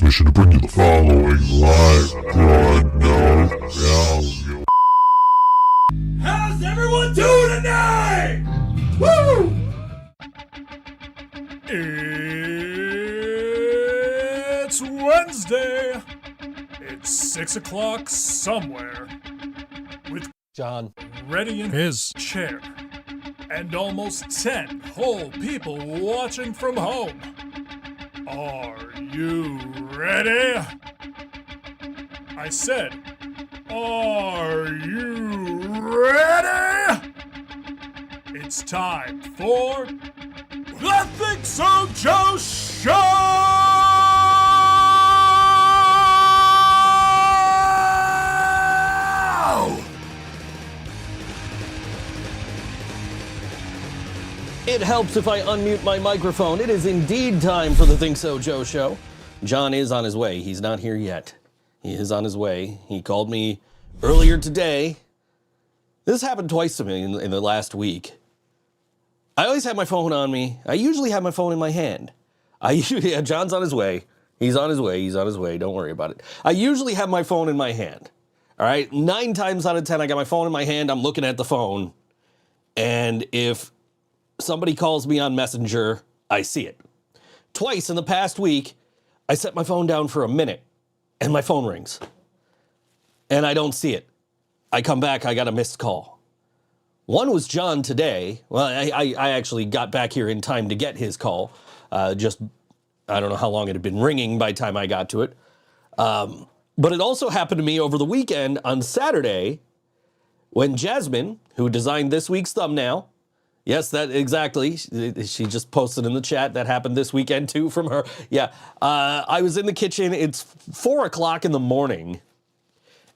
transmission to bring you the following live broadcast. How's everyone doing tonight? Woo! It's Wednesday. It's 6 o'clock somewhere. With John ready in his chair. And almost 10 whole people watching from home. Are you ready? I said, are you ready? It's time for the ThinkSoJoE Show! It helps if I unmute my microphone. It is indeed time for the ThinkSoJoE Show. John is on his way. He's not here yet. He is on his way. He called me earlier today. This happened twice to me in the last week. I always have my phone on me. I usually have my phone in my hand. John's on his way. He's on his way. He's on his way. Don't worry about it. I usually have my phone in my hand. All right? 9 times out of 10, I got my phone in my hand. I'm looking at the phone. And if somebody calls me on Messenger, I see it. Twice in the past week, I set my phone down for a minute and my phone rings. And I don't see it. I come back, I got a missed call. One was John today. Well, I actually got back here in time to get his call. I don't know how long it had been ringing by the time I got to it. But it also happened to me over the weekend on Saturday when Jasmine, who designed this week's thumbnail, yes, that exactly. She just posted in the chat. That happened this weekend too from her. Yeah. I was in the kitchen. It's 4 o'clock in the morning.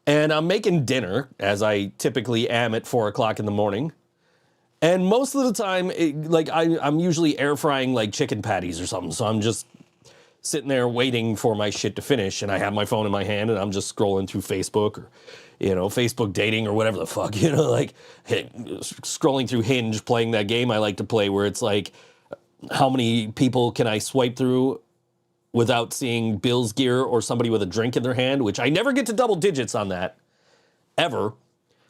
And I'm making dinner, as I typically am at 4 o'clock in the morning. And most of the time, I'm usually air frying like chicken patties or something. So I'm just sitting there waiting for my shit to finish. And I have my phone in my hand and I'm just scrolling through Facebook or Facebook dating or whatever the fuck, scrolling through Hinge, playing that game I like to play where it's like, how many people can I swipe through without seeing Bill's gear or somebody with a drink in their hand, which I never get to double digits on that, ever.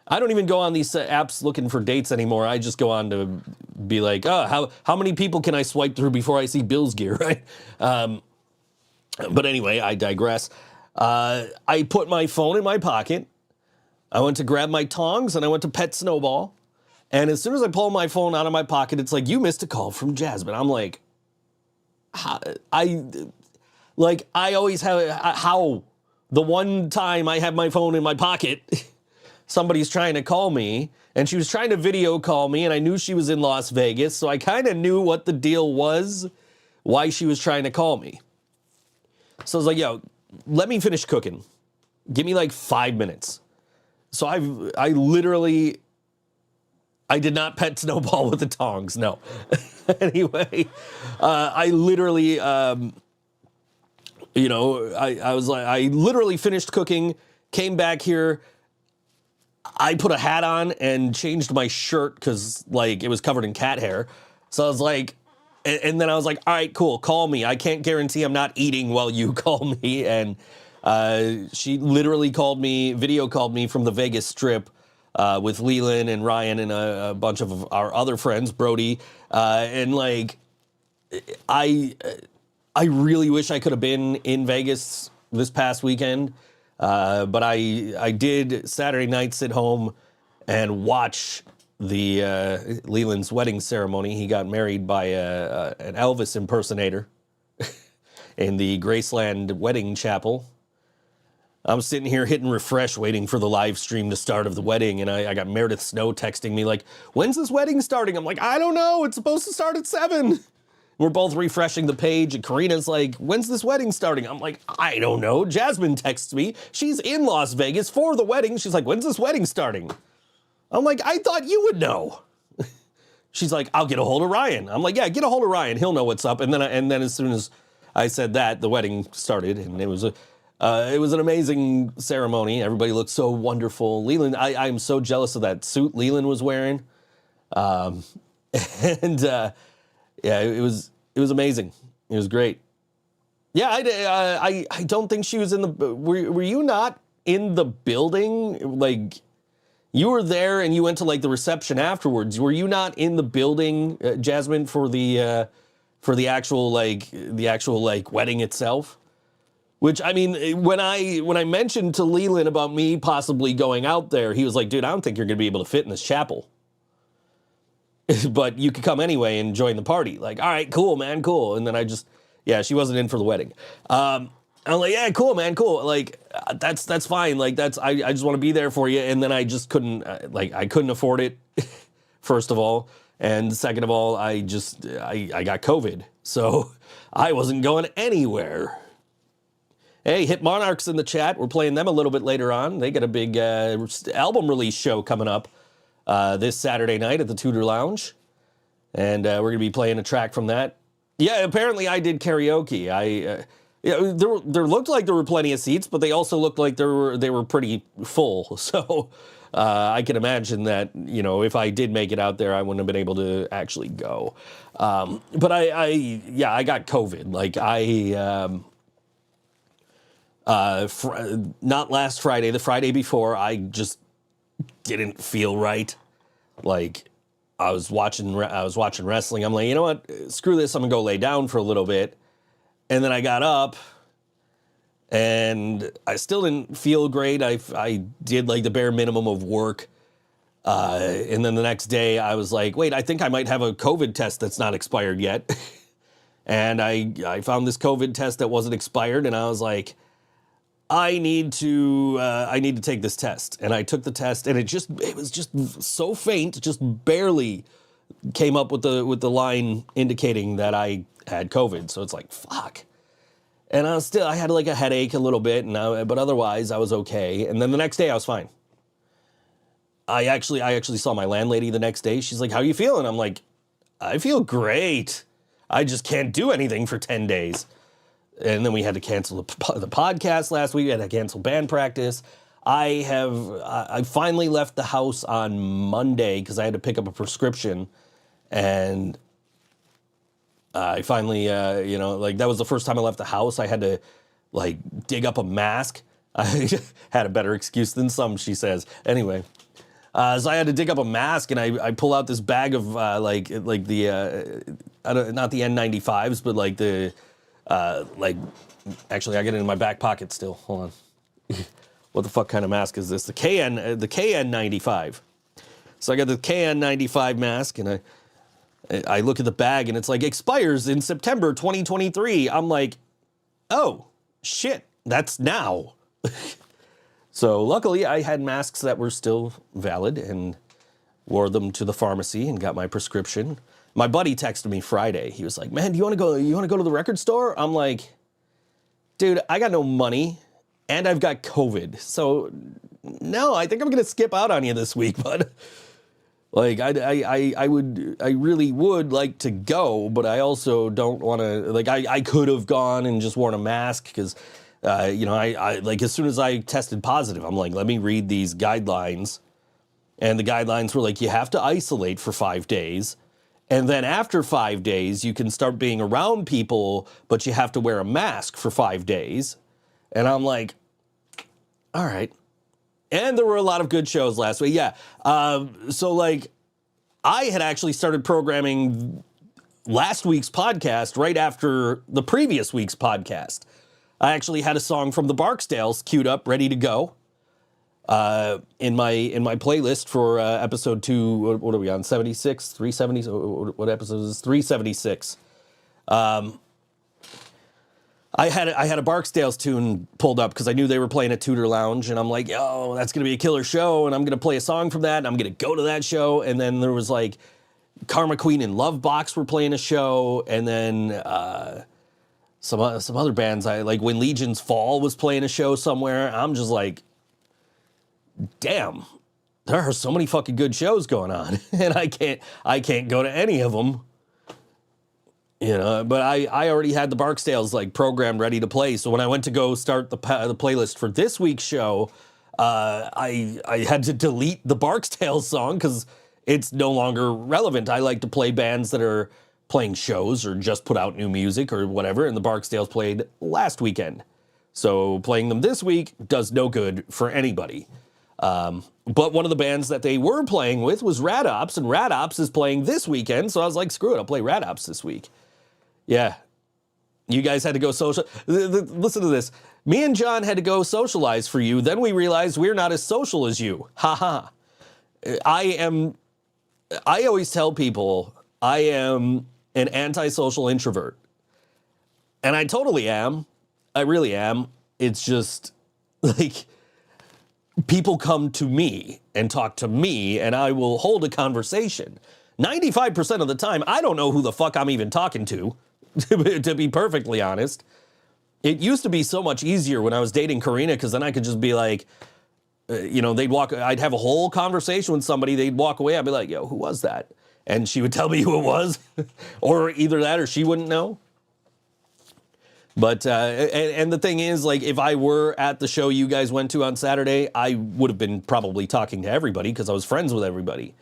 I don't even go on these apps looking for dates anymore. I just go on to be like, how many people can I swipe through before I see Bill's gear, right? But anyway, I digress. I put my phone in my pocket. I went to grab my tongs and I went to pet Snowball. And as soon as I pull my phone out of my pocket, it's like, you missed a call from Jasmine. I'm like, I always have, how? The one time I have my phone in my pocket, somebody's trying to call me and she was trying to video call me and I knew she was in Las Vegas. So I kind of knew what the deal was, why she was trying to call me. So I was like, yo, let me finish cooking. Give me like 5 minutes. So I did not pet Snowball with the tongs, no. Anyway, I literally, I literally finished cooking, came back here. I put a hat on and changed my shirt because it was covered in cat hair. So I was like, and then I was like, all right, cool, call me. I can't guarantee I'm not eating while you call me. And she literally video called me from the Vegas Strip with Leland and Ryan and a bunch of our other friends, Brody. I really wish I could have been in Vegas this past weekend. But I did Saturday night sit home and watch the Leland's wedding ceremony. He got married by an Elvis impersonator in the Graceland Wedding Chapel. I'm sitting here hitting refresh, waiting for the live stream to start of the wedding, and I got Meredith Snow texting me like, when's this wedding starting? I'm like, I don't know. It's supposed to start at 7. We're both refreshing the page, and Karina's like, when's this wedding starting? I'm like, I don't know. Jasmine texts me. She's in Las Vegas for the wedding. She's like, when's this wedding starting? I'm like, I thought you would know. She's like, I'll get a hold of Ryan. I'm like, yeah, get a hold of Ryan. He'll know what's up. And then as soon as I said that, the wedding started, and it was an amazing ceremony. Everybody looked so wonderful. Leland, I'm so jealous of that suit Leland was wearing. Yeah, it was amazing. It was great. Yeah, I don't think she was in the. Were you not in the building? Like, you were there and you went to like the reception afterwards. Were you not in the building, Jasmine, for the actual wedding itself? Which, I mean, when I mentioned to Leland about me possibly going out there, he was like, dude, I don't think you're going to be able to fit in this chapel. But you could come anyway and join the party. Like, all right, cool, man, cool. And then she wasn't in for the wedding. I'm like, yeah, cool, man, cool. Like, that's fine. Like, I just want to be there for you. And then I just couldn't, I couldn't afford it, first of all. And second of all, I got COVID. So I wasn't going anywhere. Hey, Hip Monarch's in the chat. We're playing them a little bit later on. They got a big album release show coming up this Saturday night at the Tudor Lounge. And we're going to be playing a track from that. Yeah, apparently I did karaoke. There looked like there were plenty of seats, but they also looked like they were pretty full. So I can imagine that, if I did make it out there, I wouldn't have been able to actually go. But I got COVID. Like not last Friday, the Friday before, I just didn't feel right. Like, I was watching wrestling. I'm like, you know what? Screw this. I'm gonna go lay down for a little bit. And then I got up, and I still didn't feel great. I did like the bare minimum of work. And then the next day, I was like, wait, I think I might have a COVID test that's not expired yet. And I found this COVID test that wasn't expired, and I was like, I need to take this test. And I took the test, and it was just so faint, just barely came up with the line indicating that I had COVID. So it's like, fuck. And I had like a headache a little bit, but otherwise I was okay. And then the next day I was fine. I actually saw my landlady the next day. She's like, how are you feeling? I'm like, I feel great. I just can't do anything for 10 days. And then we had to cancel the podcast last week. We had to cancel band practice. I finally left the house on Monday because I had to pick up a prescription. And I finally, that was the first time I left the house. I had to, dig up a mask. I had a better excuse than some, she says. Anyway, so I had to dig up a mask, and I pull out this bag of, not the N95s, but actually, I get it in my back pocket still. Hold on. What the fuck kind of mask is this? The KN95. So I got the KN95 mask, and I look at the bag, and it's like, expires in September 2023. I'm like, oh, shit, that's now. So luckily, I had masks that were still valid and wore them to the pharmacy and got my prescription. My buddy texted me Friday. He was like, man, do you want to go to the record store? I'm like, dude, I got no money and I've got COVID. So no, I think I'm going to skip out on you this week, bud. Like, I really would like to go, but I also don't want to, I could have gone and just worn a mask because, as soon as I tested positive, I'm like, let me read these guidelines. And the guidelines were like, you have to isolate for 5 days. And then after 5 days, you can start being around people, but you have to wear a mask for 5 days. And I'm like, all right. And there were a lot of good shows last week. Yeah. I had actually started programming last week's podcast right after the previous week's podcast. I actually had a song from the Barksdales queued up, ready to go. In my playlist for episode 2, what are we on? 76, 370. What episode is this? 376. I had a Barksdales tune pulled up because I knew they were playing at Tudor Lounge, and I'm like, oh, that's gonna be a killer show, and I'm gonna play a song from that, and I'm gonna go to that show. And then there was like Karma Queen and Lovebox were playing a show, and then some other bands I like. When Legion's Fall was playing a show somewhere, I'm just like, damn, there are so many fucking good shows going on, and I can't go to any of them, but I already had the Barksdales programmed ready to play. So when I went to go start the playlist for this week's show, I had to delete the Barksdales song because it's no longer relevant. I like to play bands that are playing shows or just put out new music or whatever, and the Barksdales played last weekend. So playing them this week does no good for anybody. But one of the bands that they were playing with was Rad Ops, and Rad Ops is playing this weekend, so I was like, screw it, I'll play Rad Ops this week. Yeah. You guys had to go social. Listen to this. Me and John had to go socialize for you, then we realized we're not as social as you. Ha ha. I always tell people I am an antisocial introvert. And I totally am. I really am. It's just like people come to me and talk to me and I will hold a conversation. 95% of the time, I don't know who the fuck I'm even talking to be perfectly honest. It used to be so much easier when I was dating Karina because then I could just be like, I'd have a whole conversation with somebody, they'd walk away, I'd be like, yo, who was that? And she would tell me who it was, or either that or she wouldn't know. But, and the thing is, like, if I were at the show you guys went to on Saturday, I would have been probably talking to everybody because I was friends with everybody.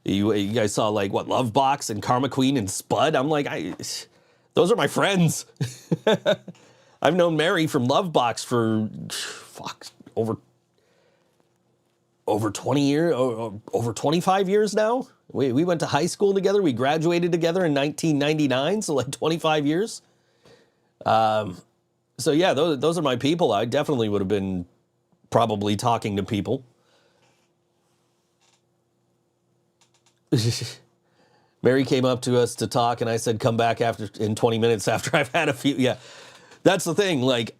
You guys saw, like, what, Lovebox and Karma Queen and Spud? I'm like, those are my friends. I've known Mary from Lovebox for, over 20 years, over 25 years now. We went to high school together. We graduated together in 1999, so like 25 years. So yeah, those are my people. I definitely would have been probably talking to people. Mary came up to us to talk, and I said, come back in 20 minutes after I've had a few. Yeah, that's the thing. Like,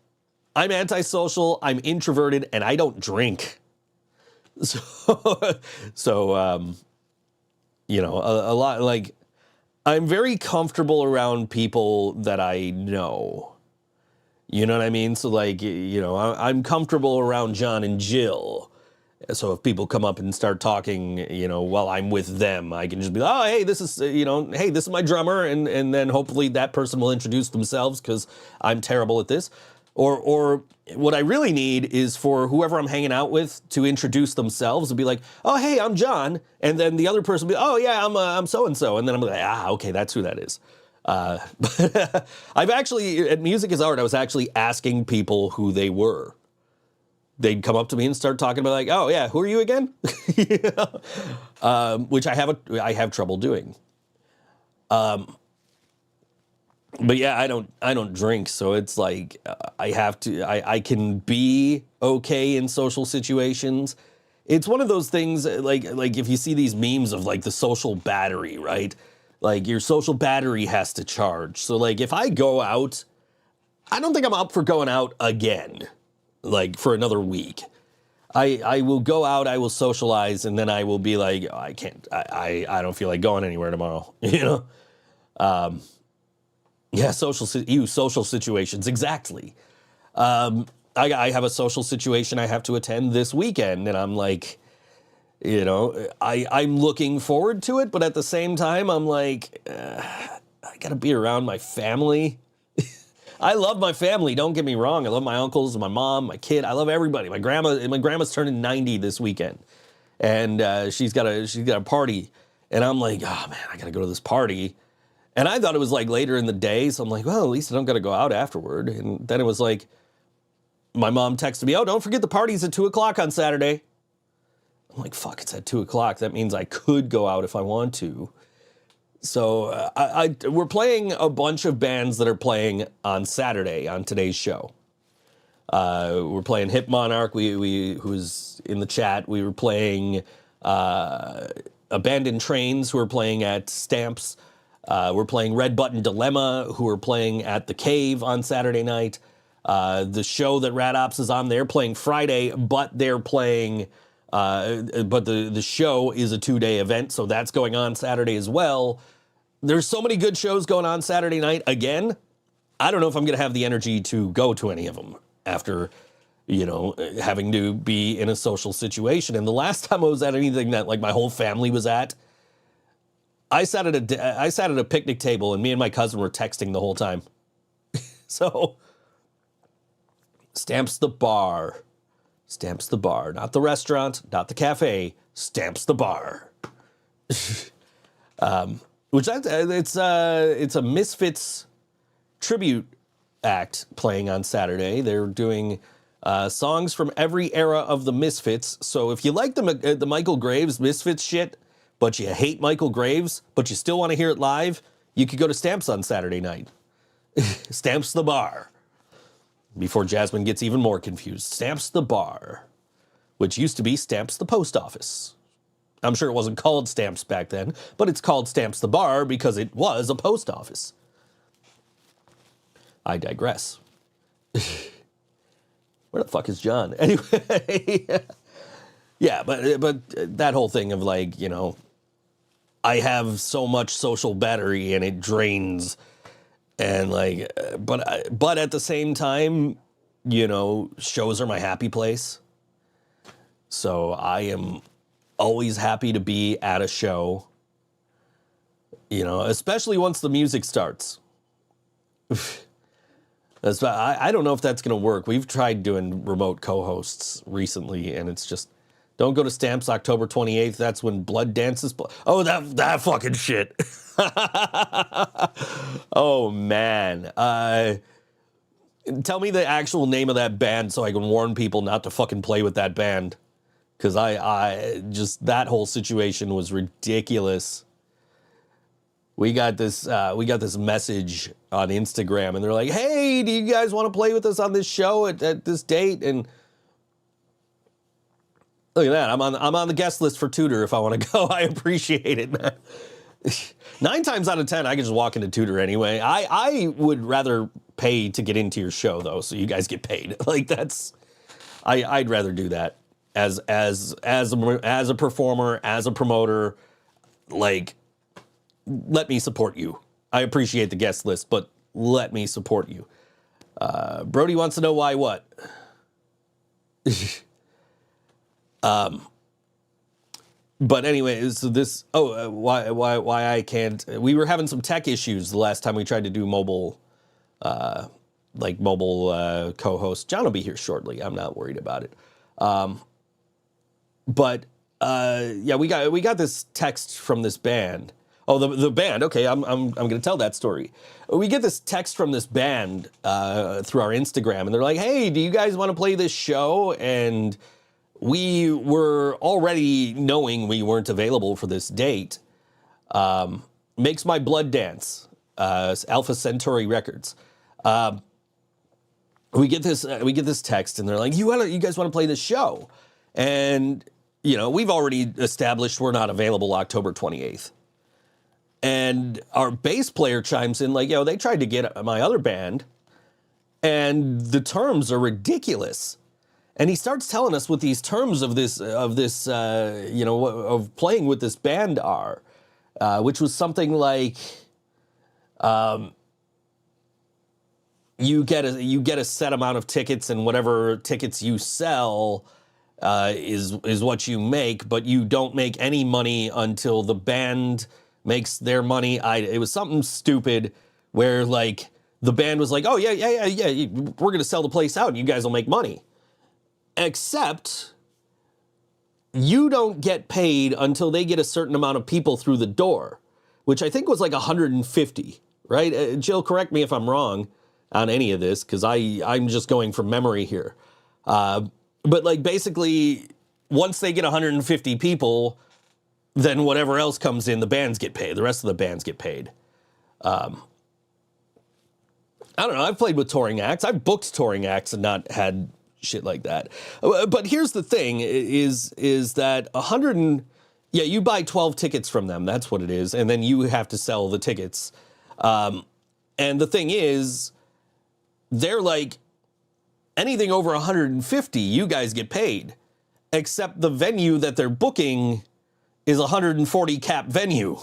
I'm antisocial, I'm introverted, and I don't drink. So, a lot, like, I'm very comfortable around people that I know. You know what I mean? So, like, I'm comfortable around John and Jill. So if people come up and start talking, while I'm with them, I can just be like, oh, hey, this is, hey, this is my drummer. And then hopefully that person will introduce themselves because I'm terrible at this. Or what I really need is for whoever I'm hanging out with to introduce themselves and be like, oh, hey, I'm John. And then the other person will be, oh, yeah, I'm so-and-so. And then I'm like, okay, that's who that is. But I've actually, at Music is Art, I was actually asking people who they were. They'd come up to me and start talking about like, oh, yeah, who are you again? Which I have trouble doing. But yeah, I don't drink, so it's like I can be okay in social situations. It's one of those things like if you see these memes of like the social battery, right? Like your social battery has to charge. So like if I go out, I don't think I'm up for going out again, like for another week. I will go out, I will socialize, and then I will be like, oh, I can't, I don't feel like going anywhere tomorrow, Yeah, social situations, exactly. I have a social situation I have to attend this weekend, and I'm like, I'm looking forward to it, but at the same time, I'm like, I gotta be around my family. I love my family, don't get me wrong. I love my uncles, my mom, my kid. I love everybody. My grandma's turning 90 this weekend, and she's got a party, and I'm like, oh man, I gotta go to this party. And I thought it was like later in the day, so I'm like, well, at least I don't got to go out afterward. And then it was like, my mom texted me, oh, don't forget the party's at 2 o'clock on Saturday. I'm like, fuck, it's at 2 o'clock. That means I could go out if I want to. So we're playing a bunch of bands that are playing on Saturday on today's show. We're playing Hip Monarch, who's in the chat. We were playing Abandoned Trains, who are playing at Stamps. We're playing Red Button Dilemma, who are playing at the Cave on Saturday night. The show that Rad Ops is on, they're playing Friday, but they're playing, but the show is a 2-day event, so that's going on Saturday as well. There's so many good shows going on Saturday night. Again, I don't know if I'm going to have the energy to go to any of them after, having to be in a social situation. And the last time I was at anything that like my whole family was at, I sat at a picnic table and me and my cousin were texting the whole time. So, Stamps the bar, not the restaurant, not the cafe, Stamps the bar. Which it's a Misfits tribute act playing on Saturday. They're doing songs from every era of the Misfits. So if you like the Michael Graves Misfits shit, but you hate Michael Graves, but you still want to hear it live, you could go to Stamps on Saturday night. Stamps the Bar. Before Jasmine gets even more confused. Stamps the Bar, which used to be Stamps the Post Office. I'm sure it wasn't called Stamps back then, but it's called Stamps the Bar because it was a post office. I digress. Where the fuck is John? Anyway, yeah, but that whole thing of like, you know, I have so much social battery and it drains, and like, but at the same time, you know, shows are my happy place. So I am always happy to be at a show, you know, especially once the music starts. I don't know if that's going to work. We've tried doing remote co-hosts recently, and it's just, don't go to Stamps October 28th. That's when Blood Dances. Oh, that fucking shit. Oh, man. Tell me the actual name of that band so I can warn people not to fucking play with that band. Because I just, that whole situation was ridiculous. We got this message on Instagram, and they're like, "Hey, do you guys want to play with us on this show at this date?" And look at that, I'm on the guest list for Tudor if I want to go. I appreciate it, man. 9 times out of 10, I can just walk into Tudor anyway. I would rather pay to get into your show though, so you guys get paid. Like I'd rather do that. As a performer, as a promoter, like, let me support you. I appreciate the guest list, but let me support you. Brody wants to know why what? But anyway, so this, why I can't, we were having some tech issues the last time we tried to do mobile co-host. John will be here shortly. I'm not worried about it. But yeah, we got this text from this band. Oh, the band. Okay, I'm going to tell that story. We get this text from this band through our Instagram, and they're like, "Hey, do you guys want to play this show?" And we were already knowing we weren't available for this date. Makes My Blood Dance, Alpha Centauri Records. We get this text, and they're like, "You guys want to play this show?" And you know, we've already established we're not available October 28th. And our bass player chimes in like, "Yo, they tried to get my other band, and the terms are ridiculous." And he starts telling us what these terms of this you know, of playing with this band are, which was something like, you get a set amount of tickets, and whatever tickets you sell is what you make, but you don't make any money until the band makes their money. It was something stupid where like the band was like, "Oh yeah, we're gonna sell the place out, and you guys will make money." Except you don't get paid until they get a certain amount of people through the door, which I think was like 150, right? Jill, correct me if I'm wrong on any of this, because I'm just going from memory here. But like basically, once they get 150 people, then whatever else comes in, the bands get paid. The rest of the bands get paid. I don't know. I've played with touring acts. I've booked touring acts and not had shit like that. But here's the thing: is that you buy 12 tickets from them. That's what it is, and then you have to sell the tickets. And the thing is, they're like, anything over 150, you guys get paid, except the venue that they're booking is 140 cap venue.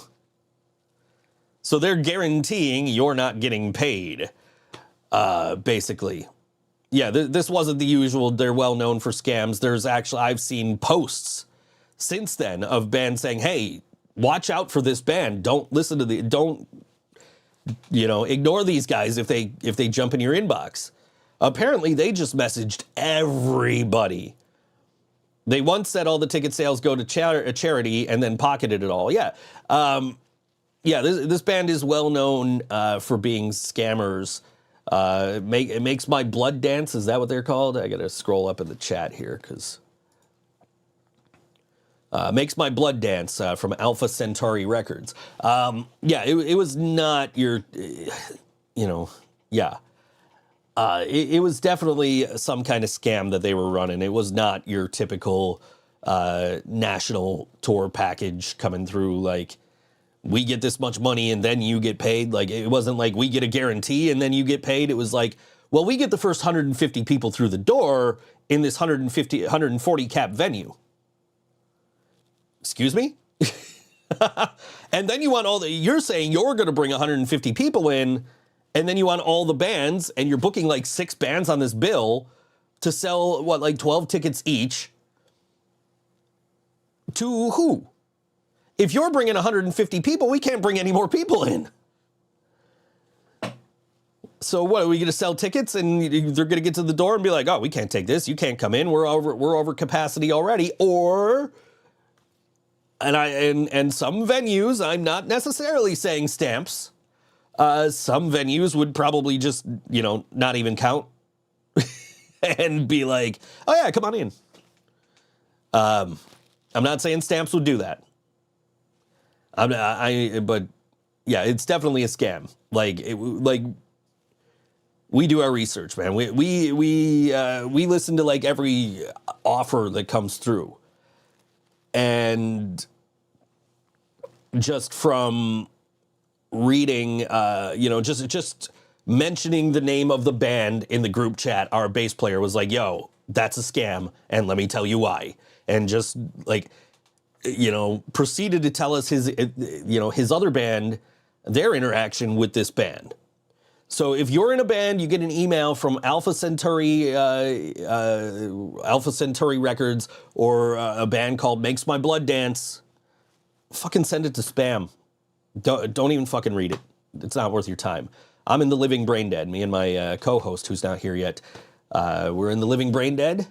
So they're guaranteeing you're not getting paid, basically. Yeah, this wasn't the usual, they're well known for scams. There's actually, I've seen posts since then of bands saying, "Hey, watch out for this band. Don't listen to don't, you know, ignore these guys if they jump in your inbox." Apparently, they just messaged everybody. They once said all the ticket sales go to a charity and then pocketed it all. Yeah. yeah, this band is well known for being scammers. It makes my blood dance. Is that what they're called? I gotta scroll up in the chat here because makes my blood dance from Alpha Centauri Records. Yeah, it was not your, yeah. It was definitely some kind of scam that they were running. It was not your typical national tour package coming through like, we get this much money and then you get paid. Like, it wasn't like we get a guarantee and then you get paid. It was like, well, we get the first 150 people through the door in this 140 cap venue. Excuse me? And then you want you're saying you're going to bring 150 people in, and then you want all the bands, and you're booking like 6 bands on this bill to sell, like 12 tickets each. To who? If you're bringing 150 people, we can't bring any more people in. So what, are we going to sell tickets and they're going to get to the door and be like, oh, we can't take this. You can't come in. We're over capacity already. Or, and some venues, I'm not necessarily saying stamps. Some venues would probably just, not even count and be like, oh yeah, come on in. I'm not saying stamps would do that. But yeah, it's definitely a scam. Like we do our research, man. We listen to like every offer that comes through, and just from reading, just mentioning the name of the band in the group chat, our bass player was like, "Yo, that's a scam, and let me tell you why." And just like, proceeded to tell us his other band, their interaction with this band. So if you're in a band, you get an email from Alpha Centauri Records, or a band called Makes My Blood Dance, fucking send it to spam. Don't even fucking read it. It's not worth your time. I'm in the living brain dead. Me and my co-host, who's not here yet, we're in the living brain dead,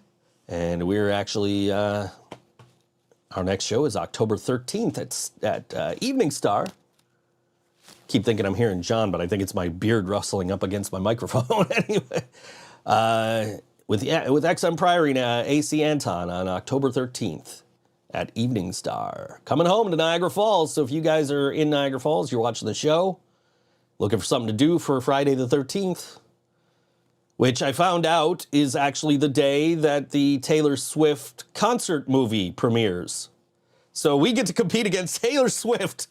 and we're actually... our next show is October 13th at Evening Star. Keep thinking I'm hearing John, but I think it's my beard rustling up against my microphone. Anyway, with XM Priory and AC Anton on October 13th at Evening Star. Coming home to Niagara Falls. So if you guys are in Niagara Falls, you're watching the show, looking for something to do for Friday the 13th, which I found out is actually the day that the Taylor Swift concert movie premieres. So we get to compete against Taylor Swift.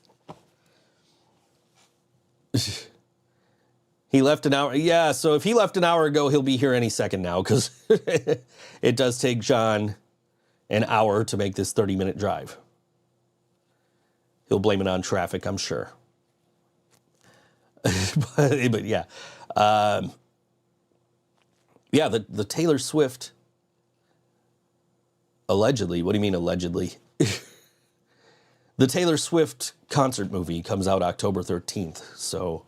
He left an hour. Yeah, so if he left an hour ago, he'll be here any second now, because it does take John an hour to make this 30-minute drive. He'll blame it on traffic, I'm sure. but yeah. Yeah, the Taylor Swift, allegedly, what do you mean allegedly? The Taylor Swift concert movie comes out October 13th, so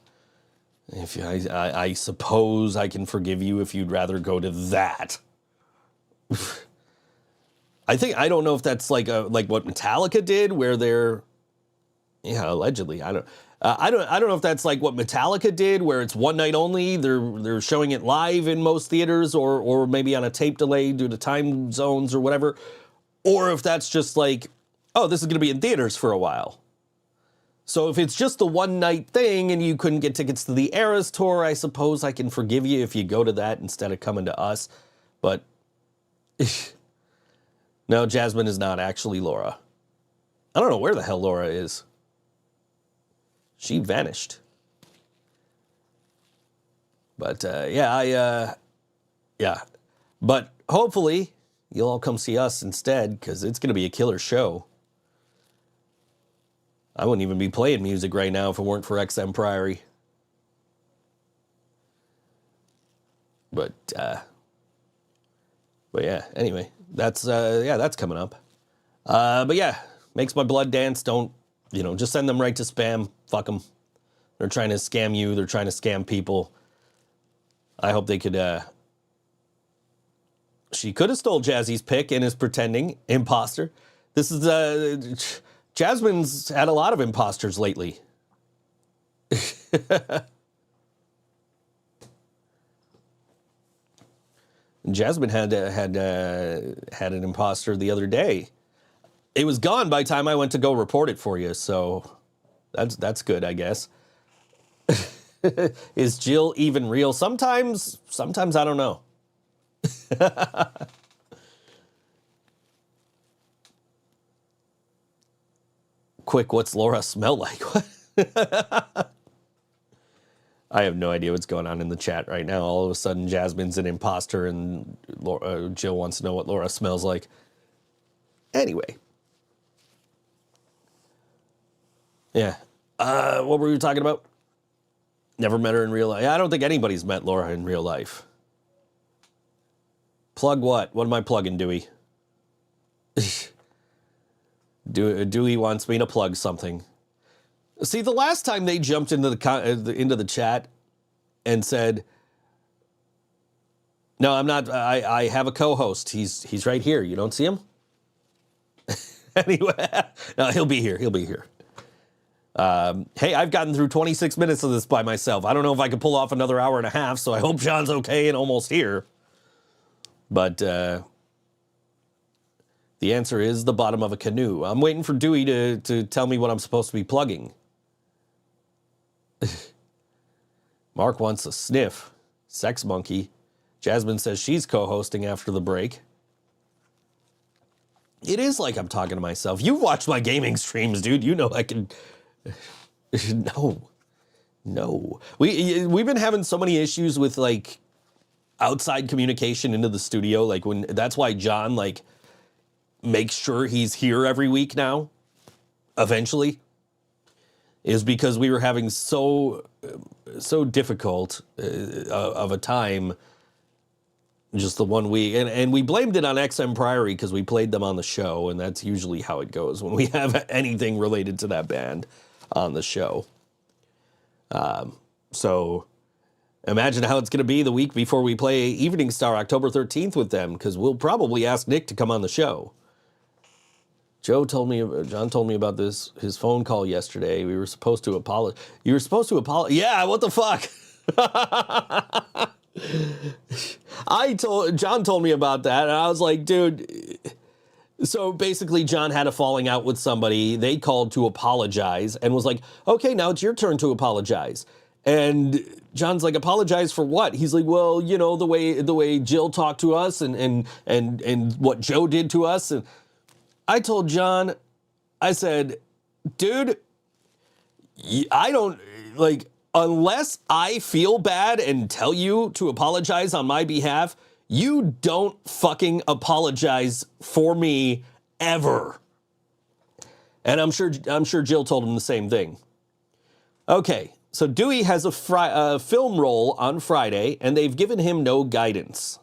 if I suppose I can forgive you if you'd rather go to that. I don't know if that's like what Metallica did, where they're, yeah, allegedly, I don't know if that's like what Metallica did, where it's one night only. They're showing it live in most theaters, or maybe on a tape delay due to time zones or whatever. Or if that's just like, oh, this is going to be in theaters for a while. So if it's just the one night thing and you couldn't get tickets to the Eras tour, I suppose I can forgive you if you go to that instead of coming to us. But no, Jasmine is not actually Laura. I don't know where the hell Laura is. She vanished. But yeah. But hopefully you'll all come see us instead, because it's going to be a killer show. I wouldn't even be playing music right now if it weren't for XM Priory. But yeah, anyway, that's coming up. But yeah, Makes My Blood Dance. Don't, just send them right to spam. Fuck them. They're trying to scam you. They're trying to scam people. I hope they could, she could have stole Jazzy's pick and is pretending. Imposter. This is, Jasmine's had a lot of imposters lately. Jasmine had an imposter the other day. It was gone by the time I went to go report it for you, so that's good, I guess. Is Jill even real? Sometimes I don't know. Quick, what's Laura smell like? I have no idea what's going on in the chat right now. All of a sudden, Jasmine's an imposter, and Jill wants to know what Laura smells like. Anyway. Yeah. What were we talking about? Never met her in real life. I don't think anybody's met Laura in real life. Plug what? What am I plugging, Dewey? Dewey wants me to plug something. See, the last time they jumped into the chat and said, "No, I'm not. I have a co-host. He's right here. You don't see him." Anyway, no, he'll be here. He'll be here. Hey, I've gotten through 26 minutes of this by myself. I don't know if I can pull off another hour and a half, so I hope John's okay and almost here. But the answer is the bottom of a canoe. I'm waiting for Dewey to tell me what I'm supposed to be plugging. Mark wants a sniff. Sex monkey. Jasmine says she's co-hosting after the break. It is like I'm talking to myself. You've watched my gaming streams, dude. You know I can... No. We've been having so many issues with, like, outside communication into the studio. Like, that's why John, like, makes sure he's here every week now, eventually, is because we were having so difficult of a time just the 1 week. And we blamed it on XM Priory because we played them on the show, and that's usually how it goes when we have anything related to that band on the show. So imagine how it's going to be the week before we play Evening Star October 13th with them, because we'll probably ask Nick to come on the show. John told me about his phone call yesterday. We were supposed to apologize. You were supposed to apologize? Yeah, what the fuck? John told me about that, and I was like, dude. So basically, John had a falling out with somebody. They called to apologize and was like, okay, now it's your turn to apologize. And John's like, apologize for what? He's like, well, you know, the way Jill talked to us and what Joe did to us. And I told John, I said, dude, I don't, like, unless I feel bad and tell you to apologize on my behalf, you don't fucking apologize for me ever. And I'm sure Jill told him the same thing. Okay, so Dewey has a film role on Friday, and they've given him no guidance.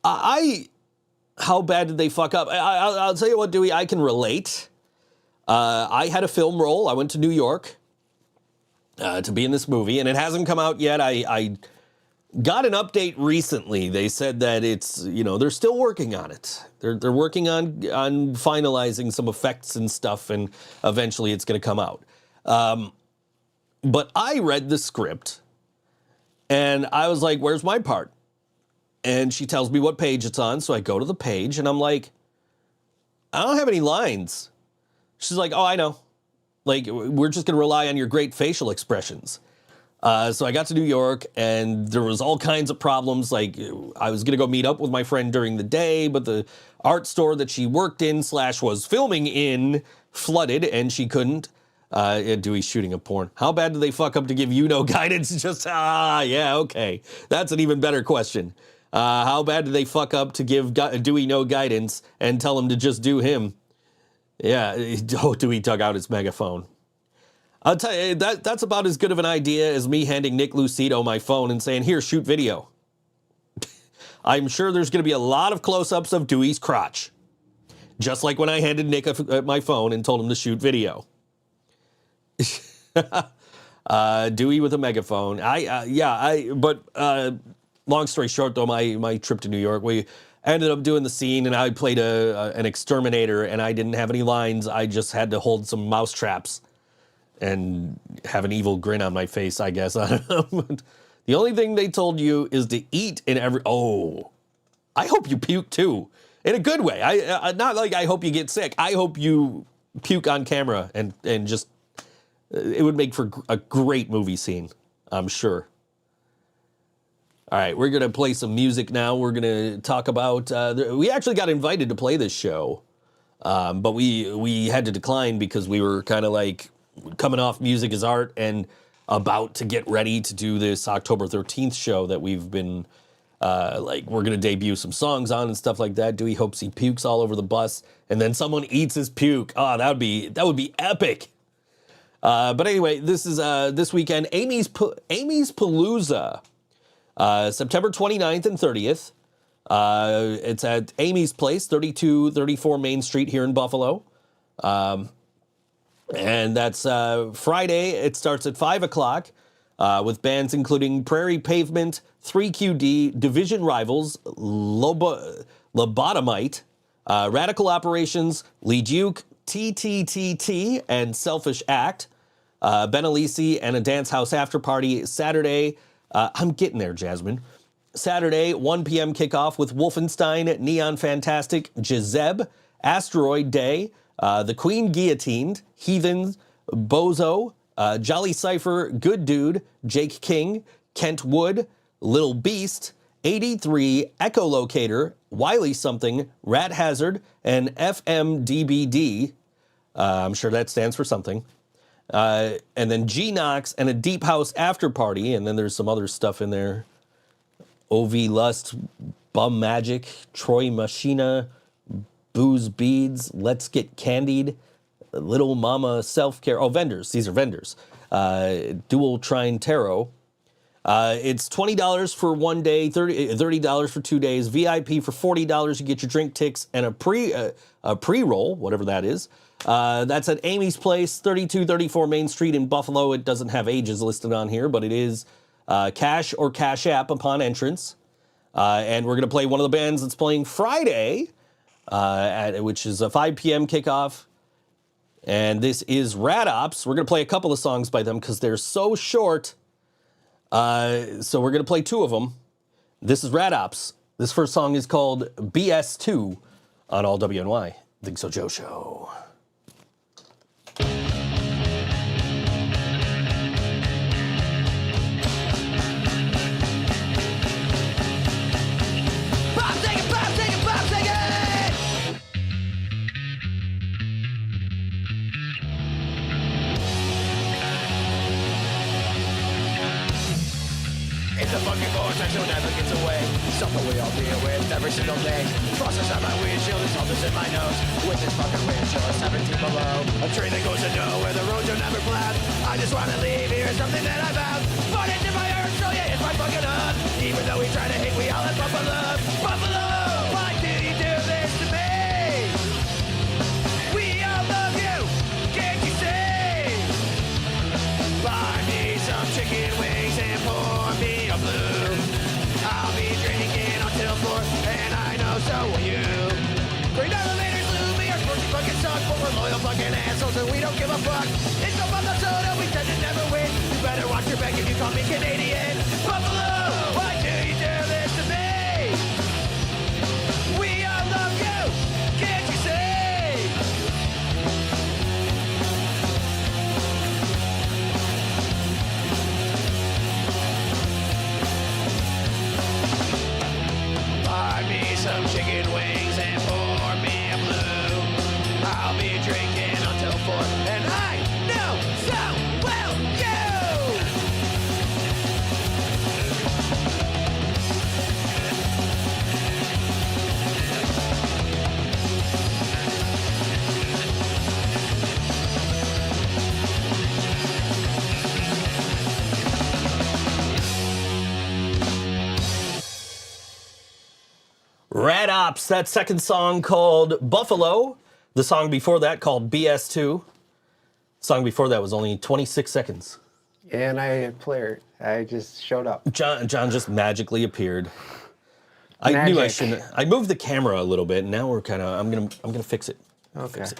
How bad did they fuck up? I'll tell you what, Dewey, I can relate. I had a film role. I went to New York to be in this movie, and it hasn't come out yet. I got an update recently. They said that it's, you know, they're still working on it. They're working on finalizing some effects and stuff, and eventually it's going to come out. But I read the script, and I was like, where's my part? And she tells me what page it's on, so I go to the page, and I'm like, I don't have any lines. She's like, oh, I know. Like, we're just going to rely on your great facial expressions. So I got to New York, and there was all kinds of problems. Like, I was going to go meet up with my friend during the day, but the art store that she worked in / was filming in flooded, and she couldn't. Dewey's shooting a porn. How bad did they fuck up to give you no guidance? Just, yeah, okay. That's an even better question. How bad did they fuck up to give Dewey no guidance and tell him to just do him? Yeah, Dewey dug out his megaphone. I'll tell you, that's about as good of an idea as me handing Nick Lucido my phone and saying, here, shoot video. I'm sure there's going to be a lot of close-ups of Dewey's crotch. Just like when I handed Nick my phone and told him to shoot video. Dewey with a megaphone. Long story short, though, my trip to New York, we ended up doing the scene, and I played an exterminator, and I didn't have any lines. I just had to hold some mouse traps. and have an evil grin on my face, I guess. I don't know. But the only thing they told you is to eat in every... Oh, I hope you puke too. In a good way. Not like I hope you get sick. I hope you puke on camera and just... It would make for a great movie scene, I'm sure. All right, we're going to play some music now. We're going to talk about... we actually got invited to play this show, but we had to decline because we were kind of like coming off Music is Art and about to get ready to do this October 13th show that we've been... we're going to debut some songs on and stuff like that. Dewey hopes he pukes all over the bus, and then someone eats his puke. Oh, that would be epic. But anyway, this is this weekend, Amy's Palooza, September 29th and 30th. It's at Amy's Place, 3234 Main Street here in Buffalo. And that's Friday. It starts at 5 o'clock with bands including Prairie Pavement, 3QD, Division Rivals, Lobotomite, Radical Operations, Lee Duke, TTTT, and Selfish Act. Ben Alisi and a Dance House After Party Saturday. I'm getting there, Jasmine. Saturday, 1 p.m. kickoff with Wolfenstein, Neon Fantastic, Jezeb, Asteroid Day, The Queen Guillotined, Heathens, Bozo, Jolly Cypher, Good Dude, Jake King, Kent Wood, Little Beast, 83, Echolocator, Wiley Something, Rat Hazard, and FMDBD. I'm sure that stands for something. And then G-Nox and a Deep House After Party, and then there's some other stuff in there. OV Lust, Bum Magic, Troy Machina, Booze Beads, Let's Get Candied, Little Mama Self-Care. Oh, vendors. These are vendors. Dual Trine Tarot. It's $20 for 1 day, $30 for 2 days. VIP for $40. You get your drink ticks and a pre-roll, whatever that is. That's at Amy's Place, 3234 Main Street in Buffalo. It doesn't have ages listed on here, but it is cash or cash app upon entrance. And we're going to play one of the bands that's playing Friday, which is a 5 p.m. kickoff. And this is Rad Ops. We're going to play a couple of songs by them because they're so short. So we're going to play two of them. This is Rad Ops. This first song is called BS2 on All WNY. ThinkSoJoE Show. It's a fucking vortex that never gets away. Something we all deal with every single day. Frosters on my windshield, there's all this in my nose. With this fucking windshield, 17 below. A train that goes to nowhere, the roads are never plowed. I just wanna leave here, something that I found. Put it in my earth, so yeah, it's my fucking hood. Even though we try to hate, we all have Buffalo. Buffalo! Why did he do this to me? We all love you, can't you see? Buy me some chicken wings and pour me a blue. I'll be drinking until 4, and I know so will you. Green elevators loom me, our sports fucking suck, but we're loyal fucking assholes and we don't give a fuck. It's no Buffalo soda, we tend to never win. You better watch your back if you call me Canadian. Buffalo, why do you do this to me? We all love you, can't you see? Buy me some chicken wings and pour me a blue. I'll be drinking until 4, and I know so will you. Rad Ops, that second song called Buffalo. The song before that called BS2. The song before that was only 26 seconds. And I player. I just showed up. John just magically appeared. I knew I shouldn't. I moved the camera a little bit, and now we're kind of. I'm gonna fix it. Okay. Fix it.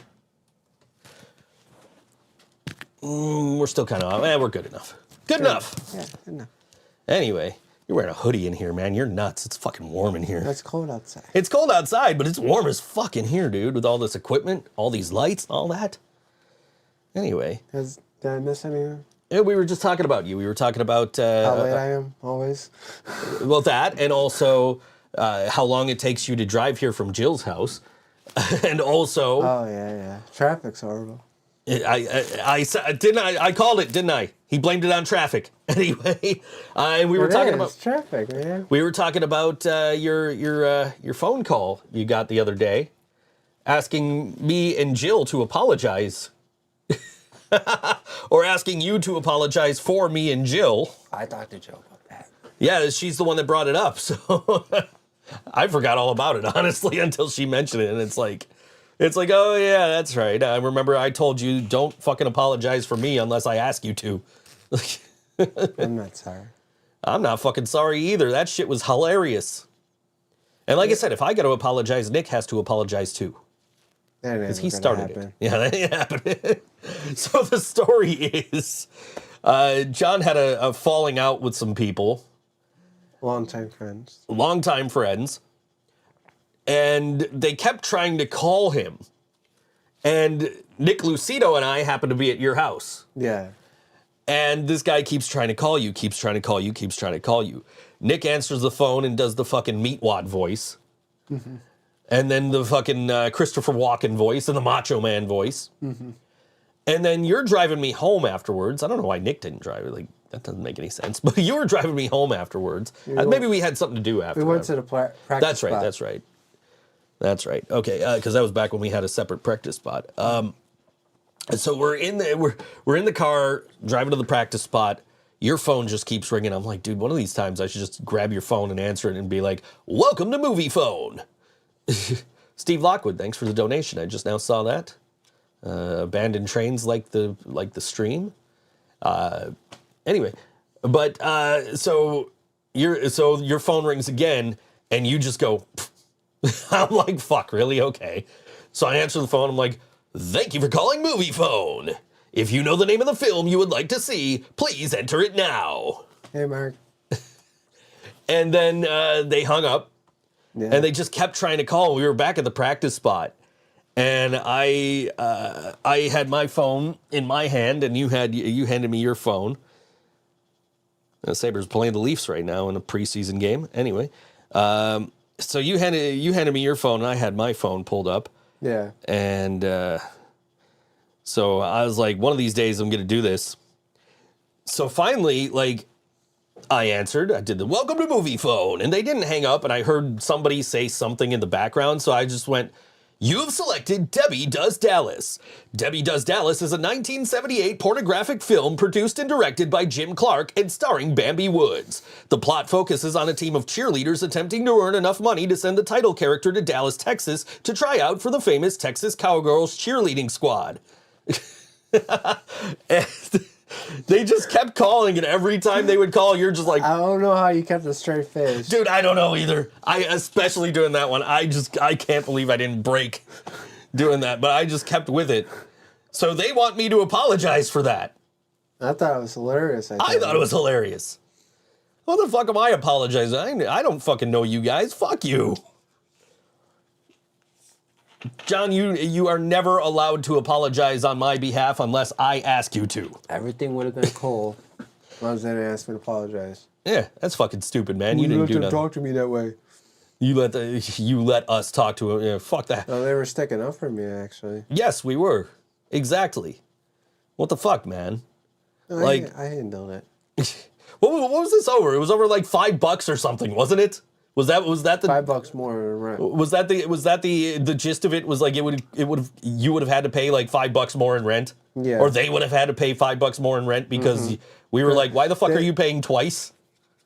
We're still kind of, we're good enough. Good enough. Yeah, good enough. Anyway, you're wearing a hoodie in here, man. You're nuts. It's fucking warm in here. It's cold outside. It's cold outside, but it's warm as fuck in here, dude, with all this equipment, all these lights, all that. Anyway. Did I miss anything? Yeah, we were just talking about you. We were talking about... How late I am, always. Well, that, and also how long it takes you to drive here from Jill's house. And also... Oh, yeah. Traffic's horrible. I called it, didn't I? He blamed it on traffic. Anyway, and we were talking about traffic, man. We were talking about your phone call you got the other day, asking me and Jill to apologize, or asking you to apologize for me and Jill. I talked to Jill about that. Yeah, she's the one that brought it up, so I forgot all about it honestly until she mentioned it, and it's like, oh yeah, that's right. I remember I told you don't fucking apologize for me unless I ask you to. I'm not sorry. I'm not fucking sorry either. That shit was hilarious. And like I said, if I got to apologize, Nick has to apologize too. Because he started it. Yeah, that ain't happening. So the story is, John had a falling out with some people. Longtime friends. And they kept trying to call him. And Nick Lucido and I happened to be at your house. Yeah. And this guy keeps trying to call you. Nick answers the phone and does the fucking meatwad voice. Mm-hmm. And then the fucking Christopher Walken voice and the Macho Man voice. Mm-hmm. And then you're driving me home afterwards. I don't know why Nick didn't drive it. Like, that doesn't make any sense. But you were driving me home afterwards. Maybe we had something to do after. We went to the practice spot. That's right. Okay, because that was back when we had a separate practice spot. So we're in the car driving to the practice spot. Your phone just keeps ringing. I'm like, dude, one of these times I should just grab your phone and answer it and be like, "Welcome to Movie Phone." Steve Lockwood, thanks for the donation. I just now saw that. Abandoned trains like the stream. Anyway, but so your phone rings again and you just go. I'm like, fuck, really? Okay. So I answer the phone. I'm like, "Thank you for calling Movie Phone. If you know the name of the film you would like to see, please enter it now." Hey, Mark. And then they hung up. Yeah. And they just kept trying to call. We were back at the practice spot. And I had my phone in my hand, and you handed me your phone. Sabres playing the Leafs right now in a preseason game. Anyway, so you handed me your phone, and I had my phone pulled up. Yeah. And so I was like, one of these days I'm going to do this. So finally, like, I answered. I did the "Welcome to Movie Phone," and they didn't hang up, and I heard somebody say something in the background, so I just went, "You have selected Debbie Does Dallas." Debbie Does Dallas is a 1978 pornographic film produced and directed by Jim Clark and starring Bambi Woods. The plot focuses on a team of cheerleaders attempting to earn enough money to send the title character to Dallas, Texas to try out for the famous Texas Cowgirls cheerleading squad. And they just kept calling, and every time they would call, you're just like... I don't know how you kept a straight face. Dude, I don't know either. Especially doing that one. I can't believe I didn't break doing that, but I just kept with it. So they want me to apologize for that. I thought it was hilarious. I thought it was hilarious. What the fuck am I apologizing? I don't fucking know you guys. Fuck you. John, you are never allowed to apologize on my behalf unless I ask you to. Everything would have been cool. As long as they didn't ask me to apologize. Yeah, that's fucking stupid, man. You didn't do nothing. Talk to me that way. You let us talk to him. Yeah, fuck that. No, they were sticking up for me, actually. Yes, we were. Exactly. What the fuck, man? No, I handled it. What was this over? It was over like $5 or something, wasn't it? Was that the $5 more in rent? Was that the gist of it? Was like you would have had to pay like $5 more in rent? Yeah. Or they would have had to pay $5 more in rent because we were like, why the fuck are you paying twice?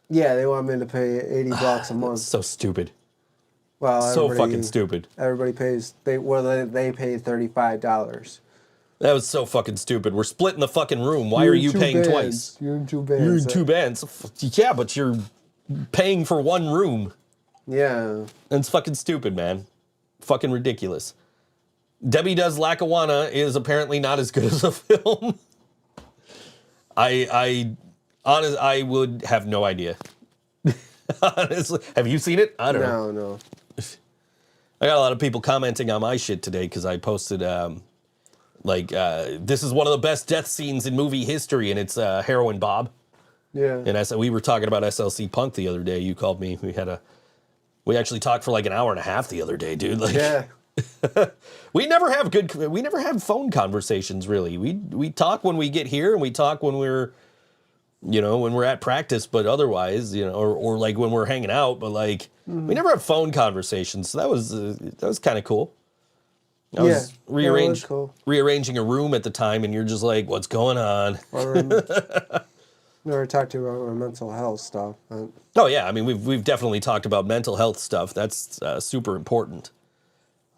Yeah, they want me to pay $80 a month. So stupid. Well, so fucking stupid. Everybody pays. They pay $35. That was so fucking stupid. We're splitting the fucking room. Why are you paying twice? You're in two bands. You're in two bands. Yeah, but you're paying for one room. Yeah. And it's fucking stupid, man. Fucking ridiculous. Debbie Does Lackawanna is apparently not as good as a film. I would have no idea. Honestly, have you seen it? I don't know. No. I got a lot of people commenting on my shit today because I posted this is one of the best death scenes in movie history, and it's Heroin Bob. Yeah. And we were talking about SLC Punk the other day. You called me. We actually talked for like an hour and a half the other day, dude. Like, Yeah. we never have phone conversations really. We talk when we get here, and we talk when we're at practice, but otherwise, or like when we're hanging out, but like we never have phone conversations. So that was kind of cool. I was rearranging a room at the time, and you're just like, what's going on? Never talked to you about my mental health stuff. Oh yeah, I mean we've definitely talked about mental health stuff. That's super important.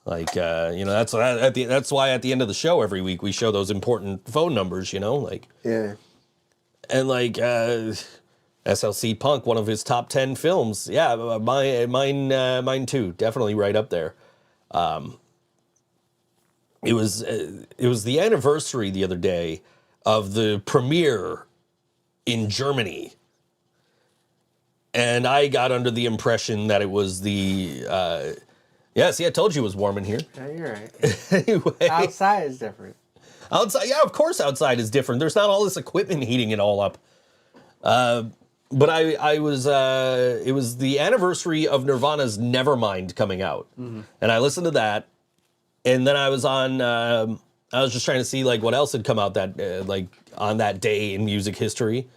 Like that's why at the end of the show every week we show those important phone numbers. Like Yeah. and like SLC Punk, one of his top 10 films. Yeah, mine too. Definitely right up there. It was the anniversary the other day of the premiere in Germany. And I got under the impression that it was the... see, I told you it was warm in here. Yeah, you're right. Anyway. Outside is different. Outside, yeah, of course outside is different. There's not all this equipment heating it all up. But it was the anniversary of Nirvana's Nevermind coming out. Mm-hmm. And I listened to that. And then I was just trying to see like what else had come out that on that day in music history.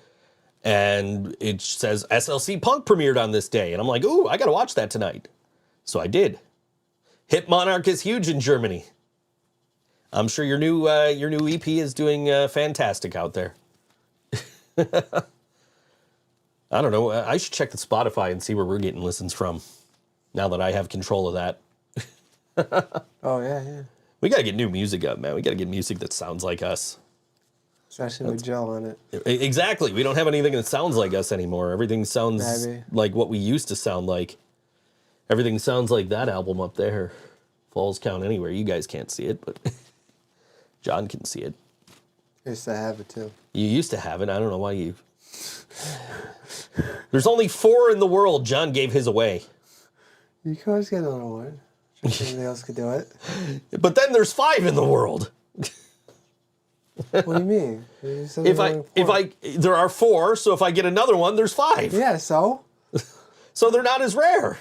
And it says SLC Punk premiered on this day. And I'm like, ooh, I got to watch that tonight. So I did. Hip Monarch is huge in Germany. I'm sure your new EP is doing fantastic out there. I don't know. I should check the Spotify and see where we're getting listens from. Now that I have control of that. Oh yeah. We gotta get new music up, man. We gotta get music that sounds like us. Especially with Joe on it. Exactly. We don't have anything that sounds like us anymore. Everything sounds like what we used to sound like. Everything sounds like that album up there. Falls Count Anywhere. You guys can't see it, but John can see it. I used to have it too. You used to have it. I don't know why you... There's only 4 in the world. John gave his away. You can always get another one. Somebody else could do it. But then there's 5 in the world. What do you mean? There are 4, so if I get another one, there's 5. Yeah, so? So they're not as rare.